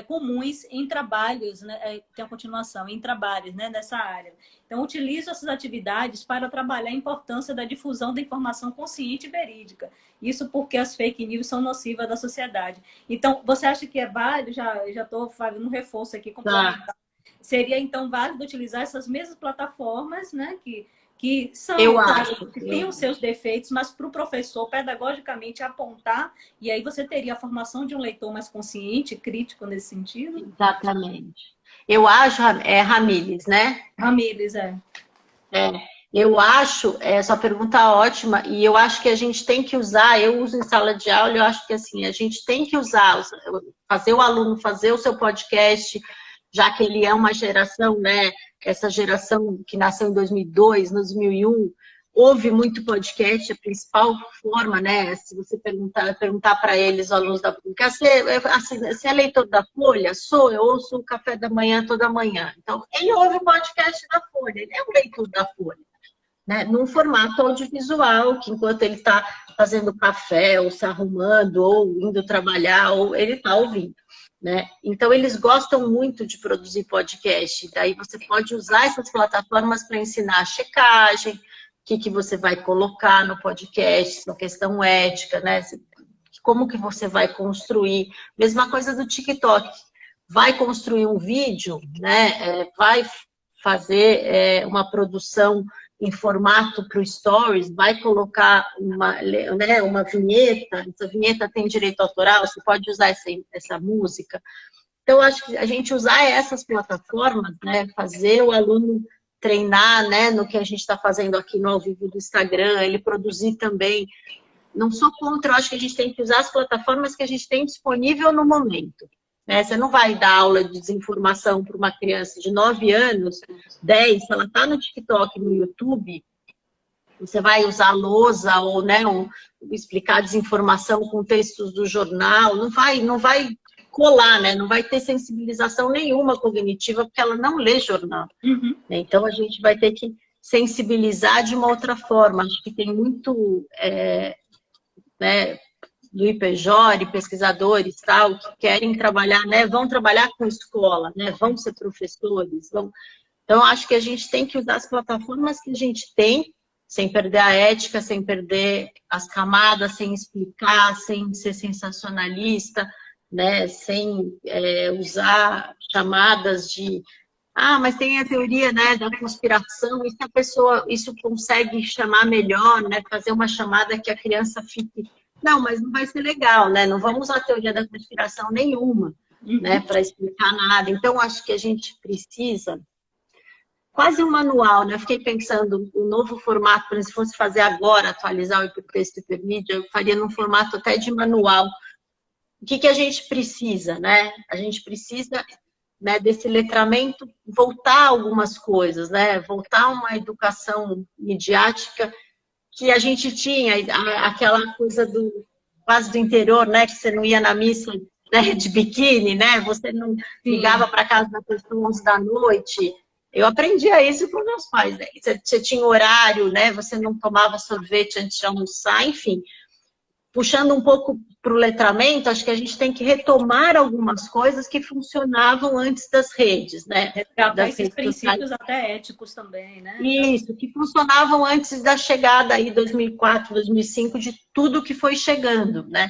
comuns em trabalhos, né? Tem a continuação, em trabalhos, né? Nessa área. Então, utilizo essas atividades para trabalhar a importância da difusão da informação consciente e verídica. Isso porque as fake news são nocivas da sociedade. Então, você acha que é válido? Já estou fazendo um reforço aqui complementar. Seria, então, válido utilizar essas mesmas plataformas, né? Que são, que têm os seus defeitos, mas para o professor, pedagogicamente, apontar, e aí você teria a formação de um leitor mais consciente, crítico nesse sentido? Exatamente. Eu acho, Ramires, né? Ramires, eu acho, essa pergunta é ótima, e eu acho que a gente tem que usar, eu uso em sala de aula, eu acho que assim, a gente tem que usar, fazer o aluno fazer o seu podcast, já que ele é uma geração, né? Essa geração que nasceu em 2002, 2001, houve muito podcast, a principal forma, né? Se você perguntar para eles, alunos da pública, você é leitor da Folha? Sou, eu ouço o Café da Manhã toda manhã. Então, ele ouve o podcast da Folha, ele é um leitor da Folha, né? Num formato audiovisual, que enquanto ele está fazendo café, ou se arrumando, ou indo trabalhar, ou ele está ouvindo. Né? Então, eles gostam muito de produzir podcast. Daí você pode usar essas plataformas para ensinar a checagem, o que você vai colocar no podcast, uma questão ética, né? Como que você vai construir. Mesma coisa do TikTok. Vai construir um vídeo, né? Vai fazer uma produção em formato para o Stories, vai colocar uma vinheta, essa vinheta tem direito autoral, você pode usar essa música. Então, acho que a gente usar essas plataformas, né, fazer o aluno treinar, né, no que a gente está fazendo aqui no ao vivo do Instagram, ele produzir também. Não sou contra, eu acho que a gente tem que usar as plataformas que a gente tem disponível no momento. Né? Você não vai dar aula de desinformação para uma criança de 9 anos, 10, se ela está no TikTok, no YouTube, você vai usar lousa ou, né, explicar desinformação com textos do jornal, não vai colar, né? Não vai ter sensibilização nenhuma cognitiva, porque ela não lê jornal. Então, a gente vai ter que sensibilizar de uma outra forma. Acho que tem muito... né, do IPJ, pesquisadores tal, que querem trabalhar, né, vão trabalhar com escola, né, vão ser professores. Então, acho que a gente tem que usar as plataformas que a gente tem, sem perder a ética, sem perder as camadas, sem explicar, sem ser sensacionalista, né, sem usar chamadas de... mas tem a teoria, né, da conspiração, e se a pessoa, isso consegue chamar melhor, né, fazer uma chamada que a criança fique... Não, mas não vai ser legal, né? Não vamos usar a teoria da conspiração nenhuma, né, para explicar nada. Então, acho que a gente precisa... Quase um manual, né? Eu fiquei pensando, o novo formato, por exemplo, se fosse fazer agora, atualizar o hipertexto e hipermídia, eu faria num formato até de manual. O que a gente precisa, né? A gente precisa, né, desse letramento, voltar algumas coisas, né? Voltar a uma educação midiática que a gente tinha, aquela coisa quase do interior, né? Que você não ia na missa, né, de biquíni, né? Você não ligava para casa da pessoa 11 da noite. Eu aprendia isso com meus pais, né? Você tinha horário, né? Você não tomava sorvete antes de almoçar, enfim. Puxando um pouco para o letramento, acho que a gente tem que retomar algumas coisas que funcionavam antes das redes, né? Resgatar esses princípios até éticos também, né? Isso, que funcionavam antes da chegada aí, 2004, 2005, de tudo que foi chegando, né?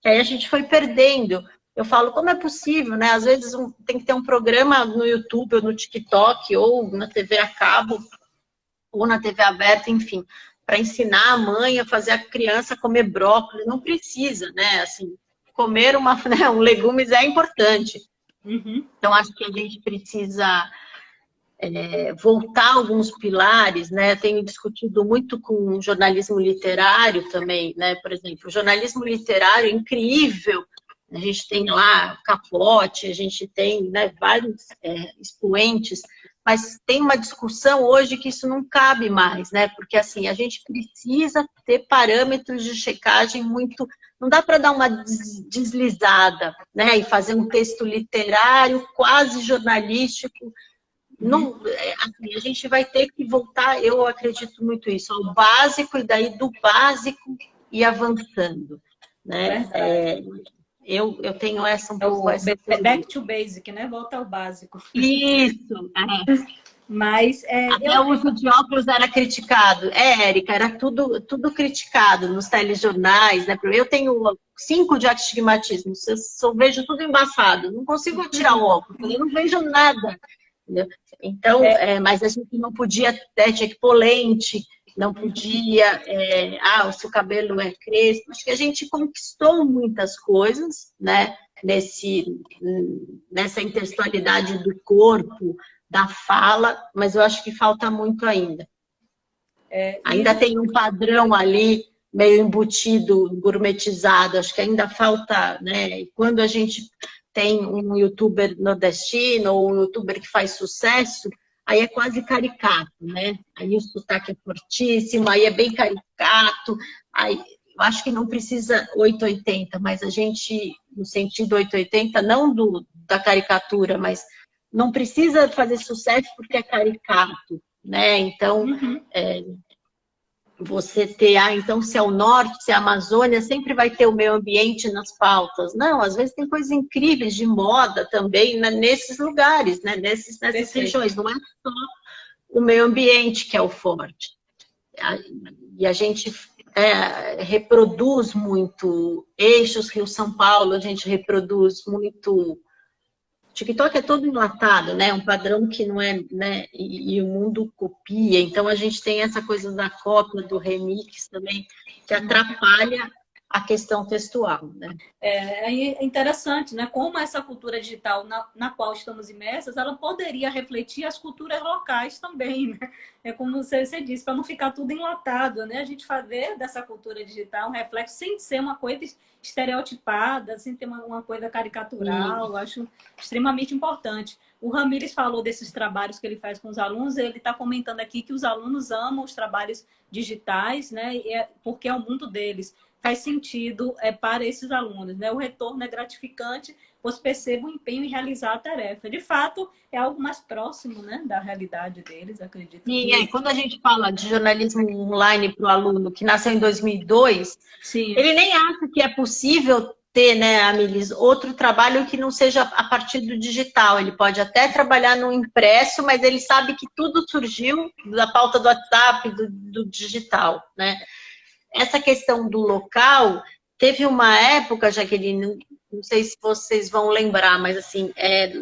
Que aí a gente foi perdendo. Eu falo, como é possível, né? Às vezes tem que ter um programa no YouTube, ou no TikTok, ou na TV a cabo, ou na TV aberta, enfim, para ensinar a mãe a fazer a criança comer brócolis. Não precisa, né? Assim, comer um legumes é importante. Uhum. Então, acho que a gente precisa voltar a alguns pilares, né? Tenho discutido muito com o jornalismo literário também, né? Por exemplo, o jornalismo literário é incrível. A gente tem lá Capote, a gente tem, né, vários expoentes, mas tem uma discussão hoje que isso não cabe mais, né? Porque assim, a gente precisa ter parâmetros de checagem muito. Não dá para dar uma deslizada, né? E fazer um texto literário quase jornalístico. Não, assim, a gente vai ter que voltar, eu acredito muito isso, ao básico, e daí do básico e avançando, né? Eu tenho essa um pouco essa back to basic, né? Volta ao básico. Isso. Mas até o uso de óculos era criticado. Érica, era tudo criticado nos telejornais, né? Eu tenho 5 de astigmatismo, eu só vejo tudo embaçado, não consigo tirar o óculos, eu não vejo nada. Entendeu? Então, mas a gente não podia, tinha que pôr lente, não podia, se o cabelo é crespo. Acho que a gente conquistou muitas coisas, né? Nessa intertextualidade do corpo, da fala, mas eu acho que falta muito ainda. Ainda tem um padrão ali, meio embutido, gourmetizado, acho que ainda falta, né? E quando a gente tem um youtuber nordestino ou um youtuber que faz sucesso, aí é quase caricato, né? Aí o sotaque é fortíssimo, aí é bem caricato, aí eu acho que não precisa 880, mas a gente, no sentido 880, não da caricatura, mas não precisa fazer sucesso porque é caricato, né? Então, você ter, então se é o norte, se é a Amazônia, sempre vai ter o meio ambiente nas pautas. Não, às vezes tem coisas incríveis de moda também, né, nesses lugares, né, nessas regiões. Não é só o meio ambiente que é o forte. E a gente reproduz muito eixos Rio-São Paulo, a gente reproduz muito. TikTok é todo enlatado, né? Um padrão que não é, né? E o mundo copia. Então a gente tem essa coisa da cópia, do remix também, que atrapalha a questão textual, né? É interessante, né? Como essa cultura digital na qual estamos imersas, ela poderia refletir as culturas locais também, né? É como você disse, para não ficar tudo enlatado, né? A gente fazer dessa cultura digital um reflexo sem ser uma coisa estereotipada, sem ter uma coisa caricatural. Eu acho extremamente importante. O Ramires falou desses trabalhos que ele faz com os alunos, ele está comentando aqui que os alunos amam os trabalhos digitais, né? Porque é o mundo deles. Faz sentido para esses alunos, né? O retorno é gratificante, pois percebam o empenho em realizar a tarefa. De fato, é algo mais próximo, né, da realidade deles, acredito. E quando a gente fala de jornalismo online para o aluno que nasceu em 2002, Sim. Ele nem acha que é possível ter, né, Amilis, outro trabalho que não seja a partir do digital. Ele pode até trabalhar no impresso, mas ele sabe que tudo surgiu da pauta do WhatsApp, do digital, né? Essa questão do local, teve uma época, Jaqueline, não sei se vocês vão lembrar, mas assim,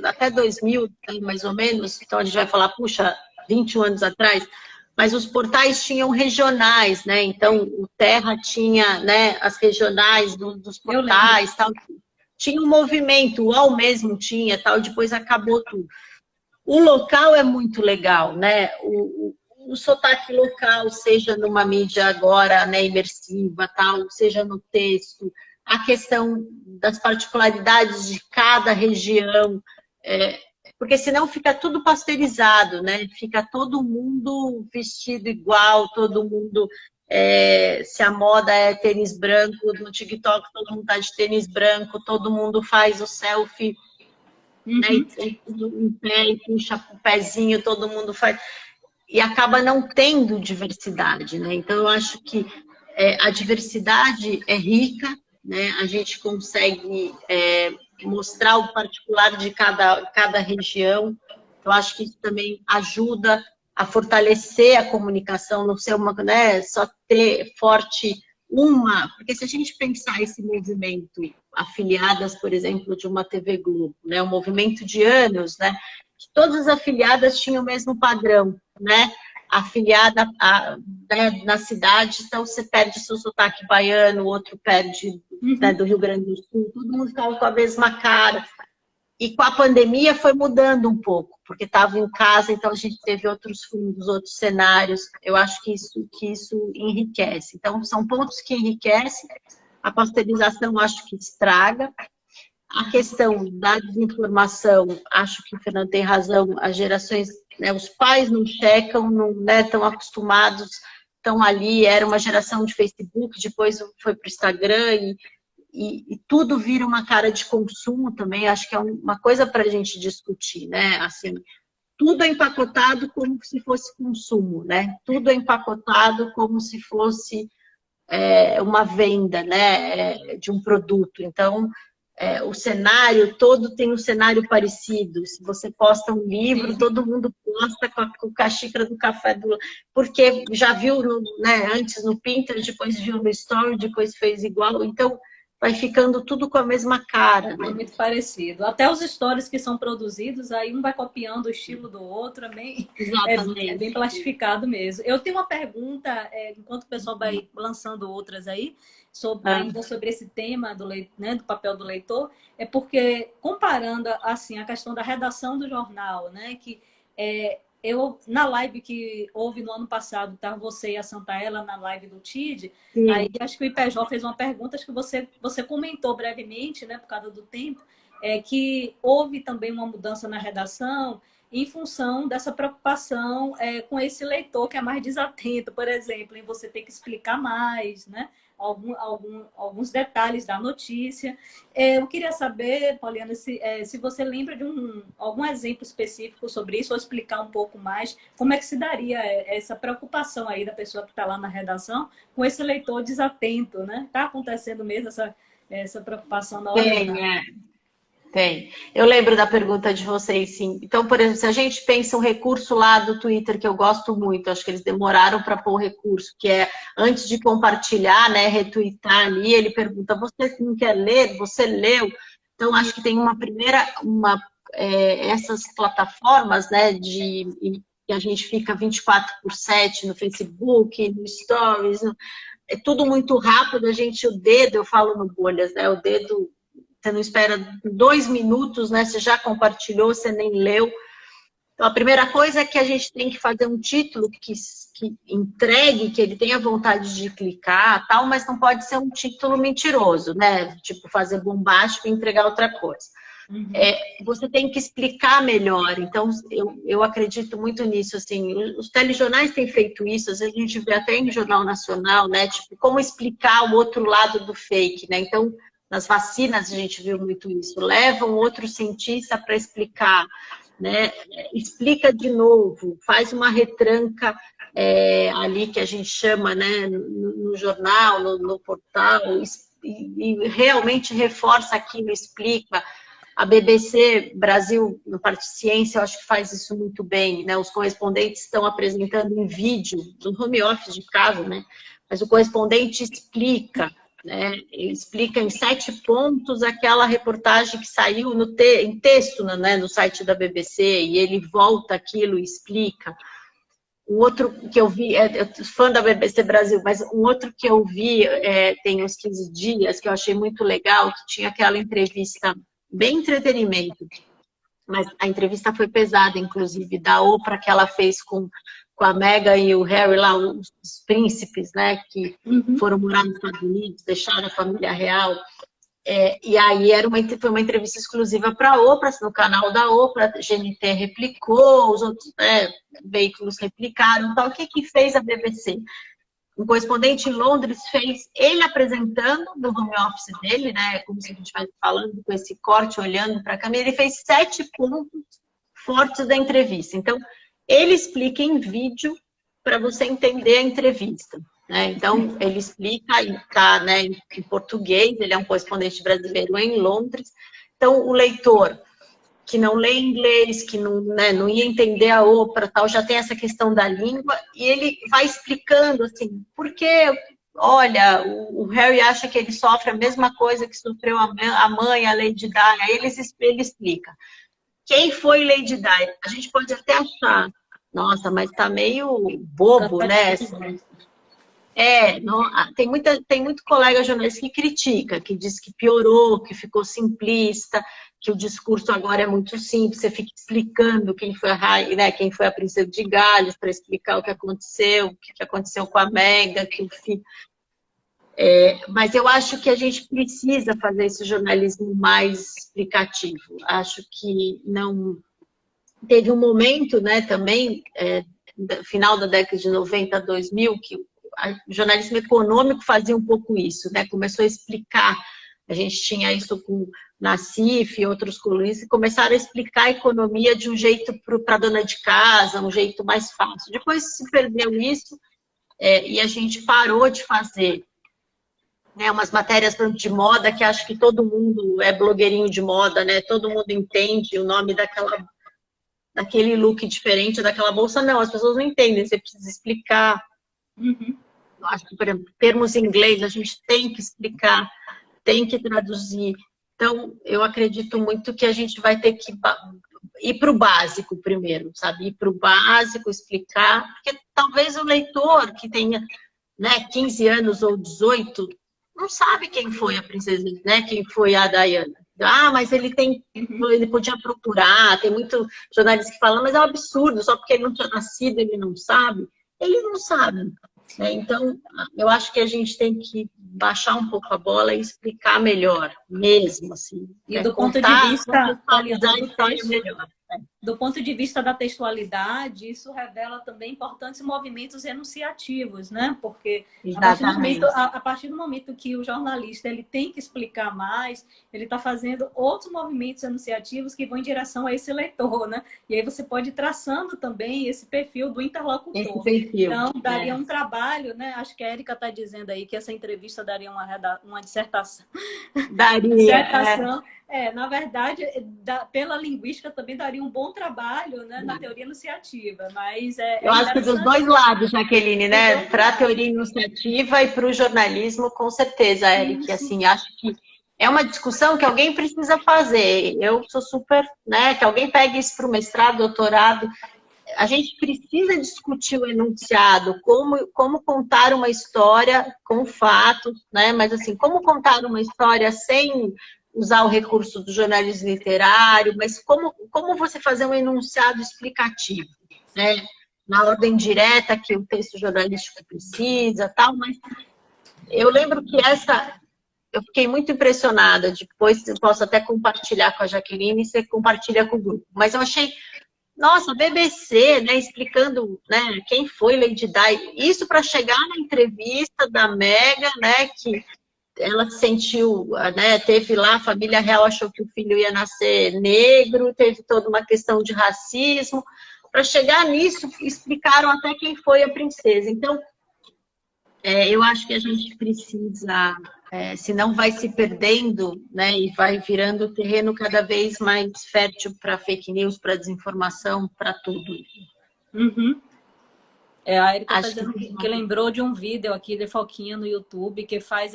até 2000, mais ou menos, então a gente vai falar, puxa, 21 anos atrás, mas os portais tinham regionais, né? Então, o Terra tinha, né, as regionais dos portais, tal. Tinha um movimento, o UOL mesmo tinha, tal, depois acabou tudo. O local é muito legal, né? O sotaque local, seja numa mídia agora, né, imersiva, tal, seja no texto, a questão das particularidades de cada região, porque senão fica tudo pasteurizado, né? Fica todo mundo vestido igual, todo mundo se a moda é tênis branco, no TikTok todo mundo tá de tênis branco, todo mundo faz o selfie, né, e tudo em pé, e puxa o pezinho, todo mundo faz, e acaba não tendo diversidade, né? Então eu acho que a diversidade é rica, né? A gente consegue mostrar o particular de cada região. Eu acho que isso também ajuda a fortalecer a comunicação, não ser uma, né, só ter forte porque se a gente pensar esse movimento, afiliadas, por exemplo, de uma TV Globo, né, um movimento de anos, né, que todas as afiliadas tinham o mesmo padrão, né, afiliada né, na cidade, então você perde seu sotaque baiano, o outro perde né, do Rio Grande do Sul, todo mundo ficava com a mesma cara. E com a pandemia foi mudando um pouco, porque estava em casa, então a gente teve outros fundos, outros cenários. Eu acho que isso enriquece. Então, são pontos que enriquecem. A pasteurização, acho que estraga. A questão da desinformação, acho que o Fernando tem razão. As gerações, né, os pais não checam, não estão acostumados, estão ali. Era uma geração de Facebook, depois foi para o Instagram e tudo vira uma cara de consumo também, acho que é uma coisa para a gente discutir, né? Assim, tudo é empacotado como se fosse consumo, né? Tudo é empacotado como se fosse uma venda, né? De um produto. Então, o cenário todo tem um cenário parecido. Se você posta um livro, todo mundo posta com a xícara do café porque já viu né, antes no Pinterest, depois viu no Story, depois fez igual. Então, vai ficando tudo com a mesma cara, né? É muito parecido. Até os stories que são produzidos, aí um vai copiando o estilo do outro, é bem plastificado mesmo. Eu tenho uma pergunta, enquanto o pessoal vai lançando outras aí, ainda sobre esse tema né, do papel do leitor, é porque, comparando assim, a questão da redação do jornal, né, que na live que houve no ano passado, tá, você e a Santaella na live do TID, aí acho que o IPJ fez uma pergunta, acho que você comentou brevemente, né, por causa do tempo, que houve também uma mudança na redação em função dessa preocupação com esse leitor que é mais desatento, por exemplo, em você ter que explicar mais, né, alguns detalhes da notícia. Eu queria saber, Poliana, se você lembra de algum exemplo específico sobre isso, ou explicar um pouco mais como é que se daria essa preocupação aí da pessoa que está lá na redação com esse leitor desatento, né? Está acontecendo mesmo essa preocupação na hora Tem. Eu lembro da pergunta de vocês, sim. Então, por exemplo, se a gente pensa um recurso lá do Twitter, que eu gosto muito, acho que eles demoraram para pôr o recurso, que é, antes de compartilhar, né, retweetar ali, ele pergunta, você não quer ler? Você leu? Então, acho que tem uma primeira, essas plataformas, né, que a gente fica 24/7 no Facebook, no Stories, é tudo muito rápido, o dedo, eu falo no Bolhas, né, o dedo... Você não espera 2 minutos, né? Você já compartilhou, você nem leu. Então, a primeira coisa é que a gente tem que fazer um título que entregue, que ele tenha vontade de clicar, tal, mas não pode ser um título mentiroso, né? Tipo, fazer bombástico e entregar outra coisa. Você tem que explicar melhor. Então, eu acredito muito nisso. Assim, os telejornais têm feito isso, às vezes a gente vê até em Jornal Nacional, né? Tipo, como explicar o outro lado do fake, né? Então, nas vacinas a gente viu muito isso. Leva um outro cientista para explicar, né? Explica de novo, faz uma retranca ali que a gente chama, né? No jornal, no portal, e realmente reforça aquilo, explica. A BBC Brasil, no Parte Ciência, eu acho que faz isso muito bem, né? Os correspondentes estão apresentando em vídeo, no home office de casa, né? Mas o correspondente explica, né? Ele explica em 7 pontos aquela reportagem que saiu em texto, né, no site da BBC, e ele volta aquilo e explica. Um outro que eu vi, eu sou fã da BBC Brasil, mas um outro que eu vi tem uns 15 dias, que eu achei muito legal, que tinha aquela entrevista, bem entretenimento, mas a entrevista foi pesada, inclusive, da Oprah, que ela fez com a Meghan e o Harry lá, os príncipes, né, que foram morar nos Estados Unidos, deixaram a família real. E aí foi uma entrevista exclusiva para a Oprah, no canal da Oprah, a GNT replicou, os outros veículos replicaram. Então, o que fez a BBC? um correspondente em Londres fez ele apresentando no home office dele, né? Como se a gente estivesse falando com esse corte, olhando para a câmera, ele fez 7 pontos fortes da entrevista. Então, ele explica em vídeo para você entender a entrevista. Né? Então, ele explica, está, né, em português, ele é um correspondente brasileiro em Londres. Então, o leitor que não lê inglês, que não, né, não ia entender a ópera, tal, já tem essa questão da língua, e ele vai explicando, assim, porque, olha, o Harry acha que ele sofre a mesma coisa que sofreu a mãe, a Lady Di. Aí ele explica. Quem foi Lady Di? A gente pode até achar, nossa, mas tá meio bobo, né? Não, tem muito colega jornalista que critica, que diz que piorou, que ficou simplista, que o discurso agora é muito simples, você fica explicando quem foi a rainha, né, quem foi a princesa de Gales, para explicar o que aconteceu com a Meghan, que o filho... mas eu acho que a gente precisa fazer esse jornalismo mais explicativo. Acho que não... Teve um momento, né, também, final da década de 90, 2000, que o jornalismo econômico fazia um pouco isso, né? Começou a explicar. A gente tinha isso com Nassif e outros colunistas, que começaram a explicar a economia de um jeito para a dona de casa, um jeito mais fácil. Depois se perdeu isso e a gente parou de fazer, né, umas matérias de moda que acho que todo mundo é blogueirinho de moda, né? Todo mundo entende o nome daquele look diferente, daquela bolsa. Não, as pessoas não entendem, você precisa explicar. Uhum. Acho que, por exemplo, termos em inglês a gente tem que explicar, tem que traduzir. Então, eu acredito muito que a gente vai ter que ir para o básico primeiro, sabe? Ir para o básico, explicar, porque talvez o leitor que tenha, né, 15 anos ou 18 não sabe quem foi a princesa, né? Quem foi a Diana. Ah, mas ele podia procurar, tem muito jornalista que falam, mas é um absurdo, só porque ele não tinha nascido, ele não sabe. Ele não sabe. Né? Então, eu acho que a gente tem que baixar um pouco a bola e explicar melhor, mesmo, assim. E do ponto de vista, melhor. Do ponto de vista da textualidade, isso revela também importantes movimentos enunciativos, né? Porque a partir do momento que o jornalista ele tem que explicar mais, ele está fazendo outros movimentos enunciativos que vão em direção a esse leitor, né? E aí você pode ir traçando também esse perfil do interlocutor. Então, daria um trabalho, né? Acho que a Érica está dizendo aí que essa entrevista daria uma dissertação. Daria. Na verdade, pela linguística também daria um bom trabalho, né, na teoria enunciativa, mas eu acho que dos dois lados, Jaqueline, né? Para a teoria enunciativa e para o jornalismo, com certeza, Érica. Assim, acho que é uma discussão que alguém precisa fazer. Eu sou super, né? Que alguém pegue isso para o mestrado, doutorado. A gente precisa discutir o enunciado, como contar uma história com fatos, né? Mas assim, como contar uma história sem usar o recurso do jornalismo literário, mas como você fazer um enunciado explicativo, né? Na ordem direta que o texto jornalístico precisa, tal, mas eu lembro que eu fiquei muito impressionada, depois eu posso até compartilhar com a Jaqueline e você compartilha com o grupo, mas eu achei, nossa, BBC, né, explicando, né, quem foi Lady Di, isso para chegar na entrevista da Meghan, né, que ela se sentiu, né, teve lá, a família real achou que o filho ia nascer negro, teve toda uma questão de racismo. Para chegar nisso, explicaram até quem foi a princesa. Então, eu acho que a gente precisa, senão vai se perdendo, né, e vai virando terreno cada vez mais fértil para fake news, para desinformação, para tudo. Uhum. A Erika está dizendo que lembrou de um vídeo aqui de Foquinha no YouTube que faz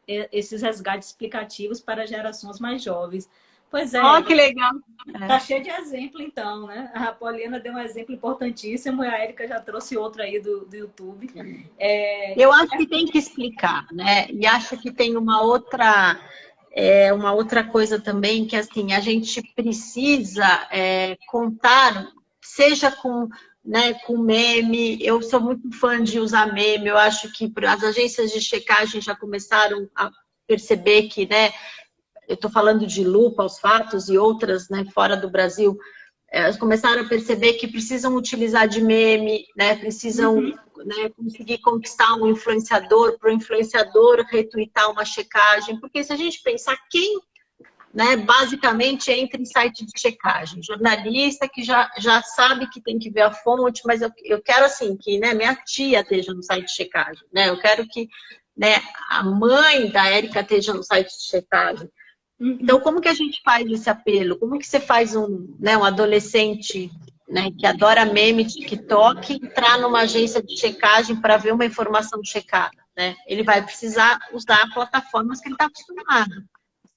esses resgates explicativos para gerações mais jovens. Pois é. Oh, que legal. Tá cheio de exemplo, então, né? A Poliana deu um exemplo importantíssimo e a Erika já trouxe outro aí do YouTube. Eu acho que tem que explicar, né? E acho que tem uma outra coisa também, que assim, a gente precisa contar, seja com, né, com meme. Eu sou muito fã de usar meme. Eu acho que as agências de checagem já começaram a perceber que, né, eu estou falando de Lupa, os fatos e outras, né, fora do Brasil, elas começaram a perceber que precisam utilizar de meme, né? Precisam, né, conseguir conquistar um influenciador, para o influenciador retweetar uma checagem. Porque se a gente pensar quem, né, basicamente entra em site de checagem, jornalista que já sabe que tem que ver a fonte, mas eu quero assim que, né, minha tia esteja no site de checagem, né? Eu quero que, né, a mãe da Érica esteja no site de checagem. Então, como que a gente faz esse apelo? Como que você faz né, um adolescente, né, que adora meme, TikTok, entrar numa agência de checagem para ver uma informação checada, né? Ele vai precisar usar plataformas que ele está acostumado.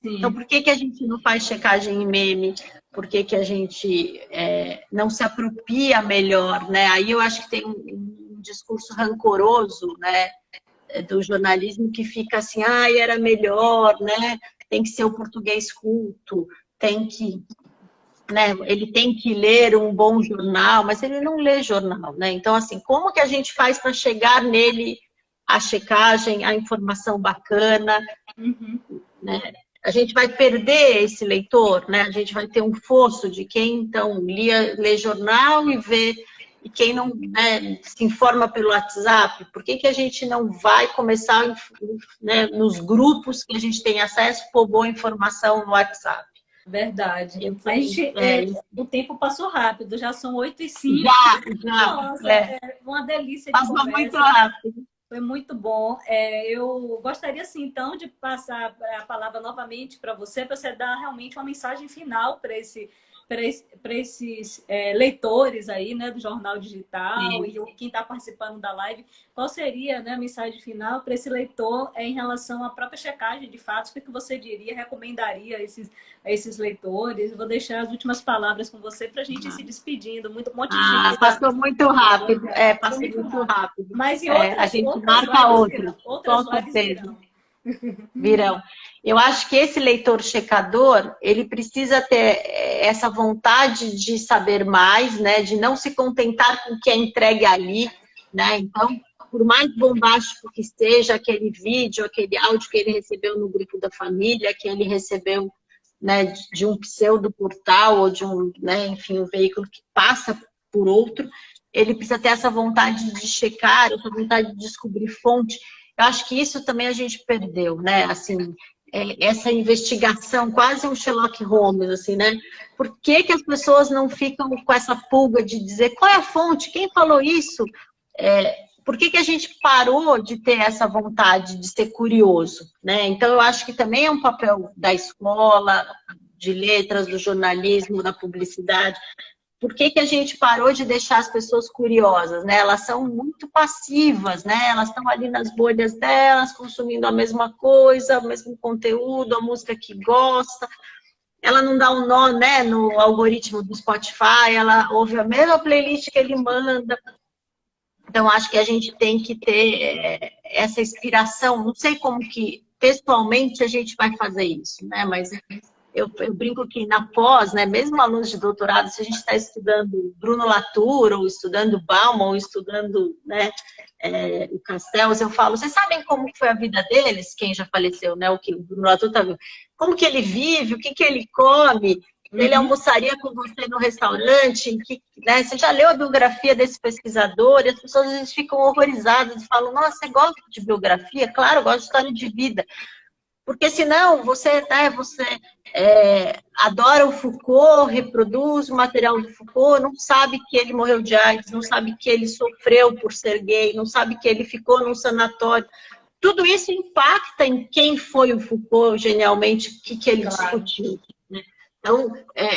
Sim. Então, por que a gente não faz checagem em meme? Por que a gente não se apropria melhor, né? Aí eu acho que tem um discurso rancoroso, né, do jornalismo que fica assim, era melhor, né? Tem que ser o português culto, tem que, né, ele tem que ler um bom jornal, mas ele não lê jornal, né? Então, assim, como que a gente faz para chegar nele a checagem, a informação bacana, né? A gente vai perder esse leitor, né? A gente vai ter um fosso de quem, então, lê jornal e vê, e quem não, né, se informa pelo WhatsApp. Por que a gente não vai começar, né, nos grupos que a gente tem acesso, pôr boa informação no WhatsApp? Verdade. Então, A gente, o tempo passou rápido, já são 8h05. Já. Nossa, uma delícia de Passou conversa. muito rápido. Foi muito bom. Eu gostaria, assim, então, de passar a palavra novamente para você dar realmente uma mensagem final para esses leitores aí, né, do Jornal Digital. Sim. E quem está participando da live. Qual seria, né, a mensagem final para esse leitor em relação à própria checagem de fatos? O que você diria, recomendaria a esses leitores? Vou deixar as últimas palavras com você para a gente ir se despedindo. Um monte de gente. Passou muito rápido. Passou muito rápido. Mas em a gente marca outro. Outras lives virão. Eu acho que esse leitor checador, ele precisa ter essa vontade de saber mais, né? De não se contentar com o que é entregue ali, né? Então, por mais bombástico que seja aquele vídeo, aquele áudio que ele recebeu no grupo da família, que ele recebeu, né, de um pseudo portal ou de né, enfim, um veículo que passa por outro, ele precisa ter essa vontade de checar, essa vontade de descobrir fonte. Eu acho que isso também a gente perdeu, né? Assim, essa investigação, quase um Sherlock Holmes, assim, né? Por que as pessoas não ficam com essa pulga de dizer qual é a fonte, quem falou isso? Por que a gente parou de ter essa vontade de ser curioso, né? Então, eu acho que também é um papel da escola, de letras, do jornalismo, da publicidade. Por que a gente parou de deixar as pessoas curiosas, né? Elas são muito passivas, né? Elas estão ali nas bolhas delas, consumindo a mesma coisa, o mesmo conteúdo, a música que gosta. Ela não dá um nó, né, no algoritmo do Spotify, ela ouve a mesma playlist que ele manda. Então, acho que a gente tem que ter essa inspiração. Não sei como que, textualmente, a gente vai fazer isso, né? Mas eu brinco que na pós, né, mesmo alunos de doutorado, se a gente está estudando Bruno Latour, ou estudando Bauman, ou estudando, né, o Castells, eu falo, vocês sabem como foi a vida deles? Quem já faleceu, né? O que o Bruno Latour está vendo? Como que ele vive? O que ele come? Ele almoçaria com você no restaurante? Né? Você já leu a biografia desse pesquisador? E as pessoas às vezes ficam horrorizadas e falam, nossa, você gosta de biografia? Claro, eu gosto de história de vida. Porque senão você adora o Foucault, reproduz o material do Foucault, não sabe que ele morreu de AIDS, não sabe que ele sofreu por ser gay, não sabe que ele ficou num sanatório. Tudo isso impacta em quem foi o Foucault, genialmente, o que ele discutiu. Né? Então,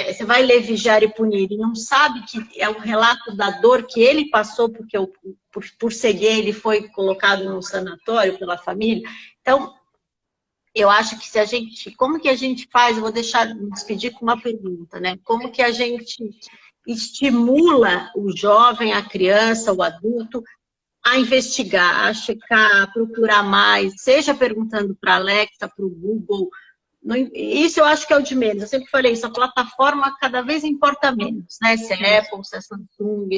você vai ler Vigiar e Punir e não sabe que é o relato da dor que ele passou, porque por ser gay ele foi colocado num sanatório pela família. Então, eu acho que como que a gente faz, eu vou me despedir com uma pergunta, né? Como que a gente estimula o jovem, a criança, o adulto a investigar, a checar, a procurar mais, seja perguntando para a Alexa, para o Google. Isso eu acho que é o de menos. Eu sempre falei isso, a plataforma cada vez importa menos, né? Se é Apple, se é Samsung,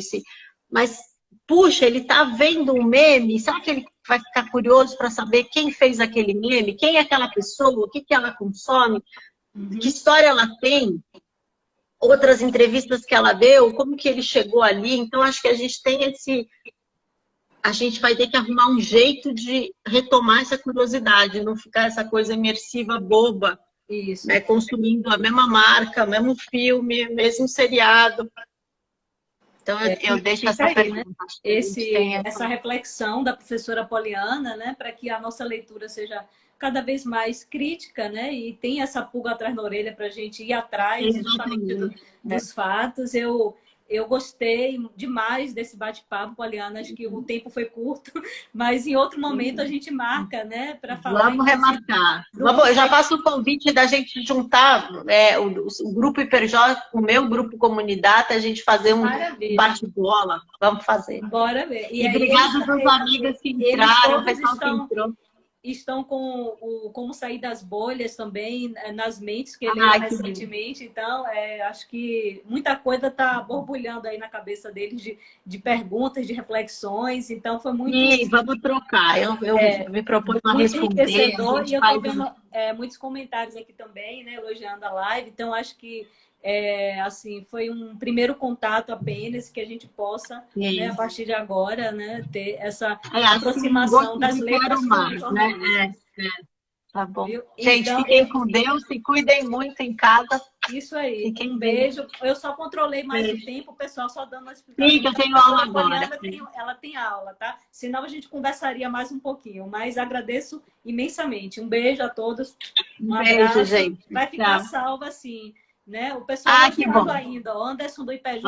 mas, puxa, ele está vendo um meme, será que ele vai ficar curioso para saber quem fez aquele meme, quem é aquela pessoa, o que ela consome, que história ela tem? outras entrevistas que ela deu, como que ele chegou ali. Então, acho que a gente tem esse... A gente vai ter que arrumar um jeito de retomar essa curiosidade, não ficar essa coisa imersiva, boba, Isso. né? Consumindo a mesma marca, o mesmo filme, o mesmo seriado. Então, eu deixo essa aí, pergunta. Né? Essa reflexão da professora Poliana, né? Para que a nossa leitura seja cada vez mais crítica, né? E tem essa pulga atrás da orelha para a gente ir atrás justamente dos fatos. Eu gostei demais desse bate-papo, Poliana. Acho que o tempo foi curto, mas em outro momento a gente marca, né? Para falar. Vamos remarcar. Eu já faço o convite da gente juntar o grupo Hiperjó, o meu grupo Comunidade, a gente fazer um bate-bola. Vamos fazer. Bora ver. E obrigada às amigas que entraram, o pessoal que entrou. Estão com o Como Sair das Bolhas também nas mentes, que ele leu recentemente. Então, acho que muita coisa está borbulhando aí na cabeça deles de perguntas, de reflexões. Então, foi muito... E vamos trocar. Eu me proponho a responder. E eu estou vendo muitos comentários aqui também, né, elogiando a live. Então, acho que assim, foi um primeiro contato apenas que a gente possa, né, a partir de agora, né, ter essa aproximação das letras mais, né? Tá bom. Viu? Gente, então, fiquem com Deus, se cuidem muito em casa. Isso aí. Um beijo. Eu só controlei mais o tempo, o pessoal só dando uma explicação. Sim, que eu tenho aula agora. Ela tem aula, tá? Senão a gente conversaria mais um pouquinho. Mas agradeço imensamente. Um beijo a todos. Um abraço. Beijo, gente. Vai ficar salva, assim. Né? O pessoal gostando ainda. O Anderson do IPJ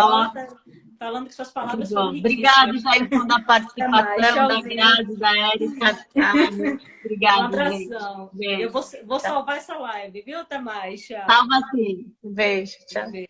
falando que suas palavras foram riquíssimas. Obrigada, Jair, pela participação, da Grazi, da Érica. Obrigada, um abração. Gente. Eu vou salvar essa live, viu? Até mais. Tchau. Salva sim. Um beijo. Tchau. Um beijo.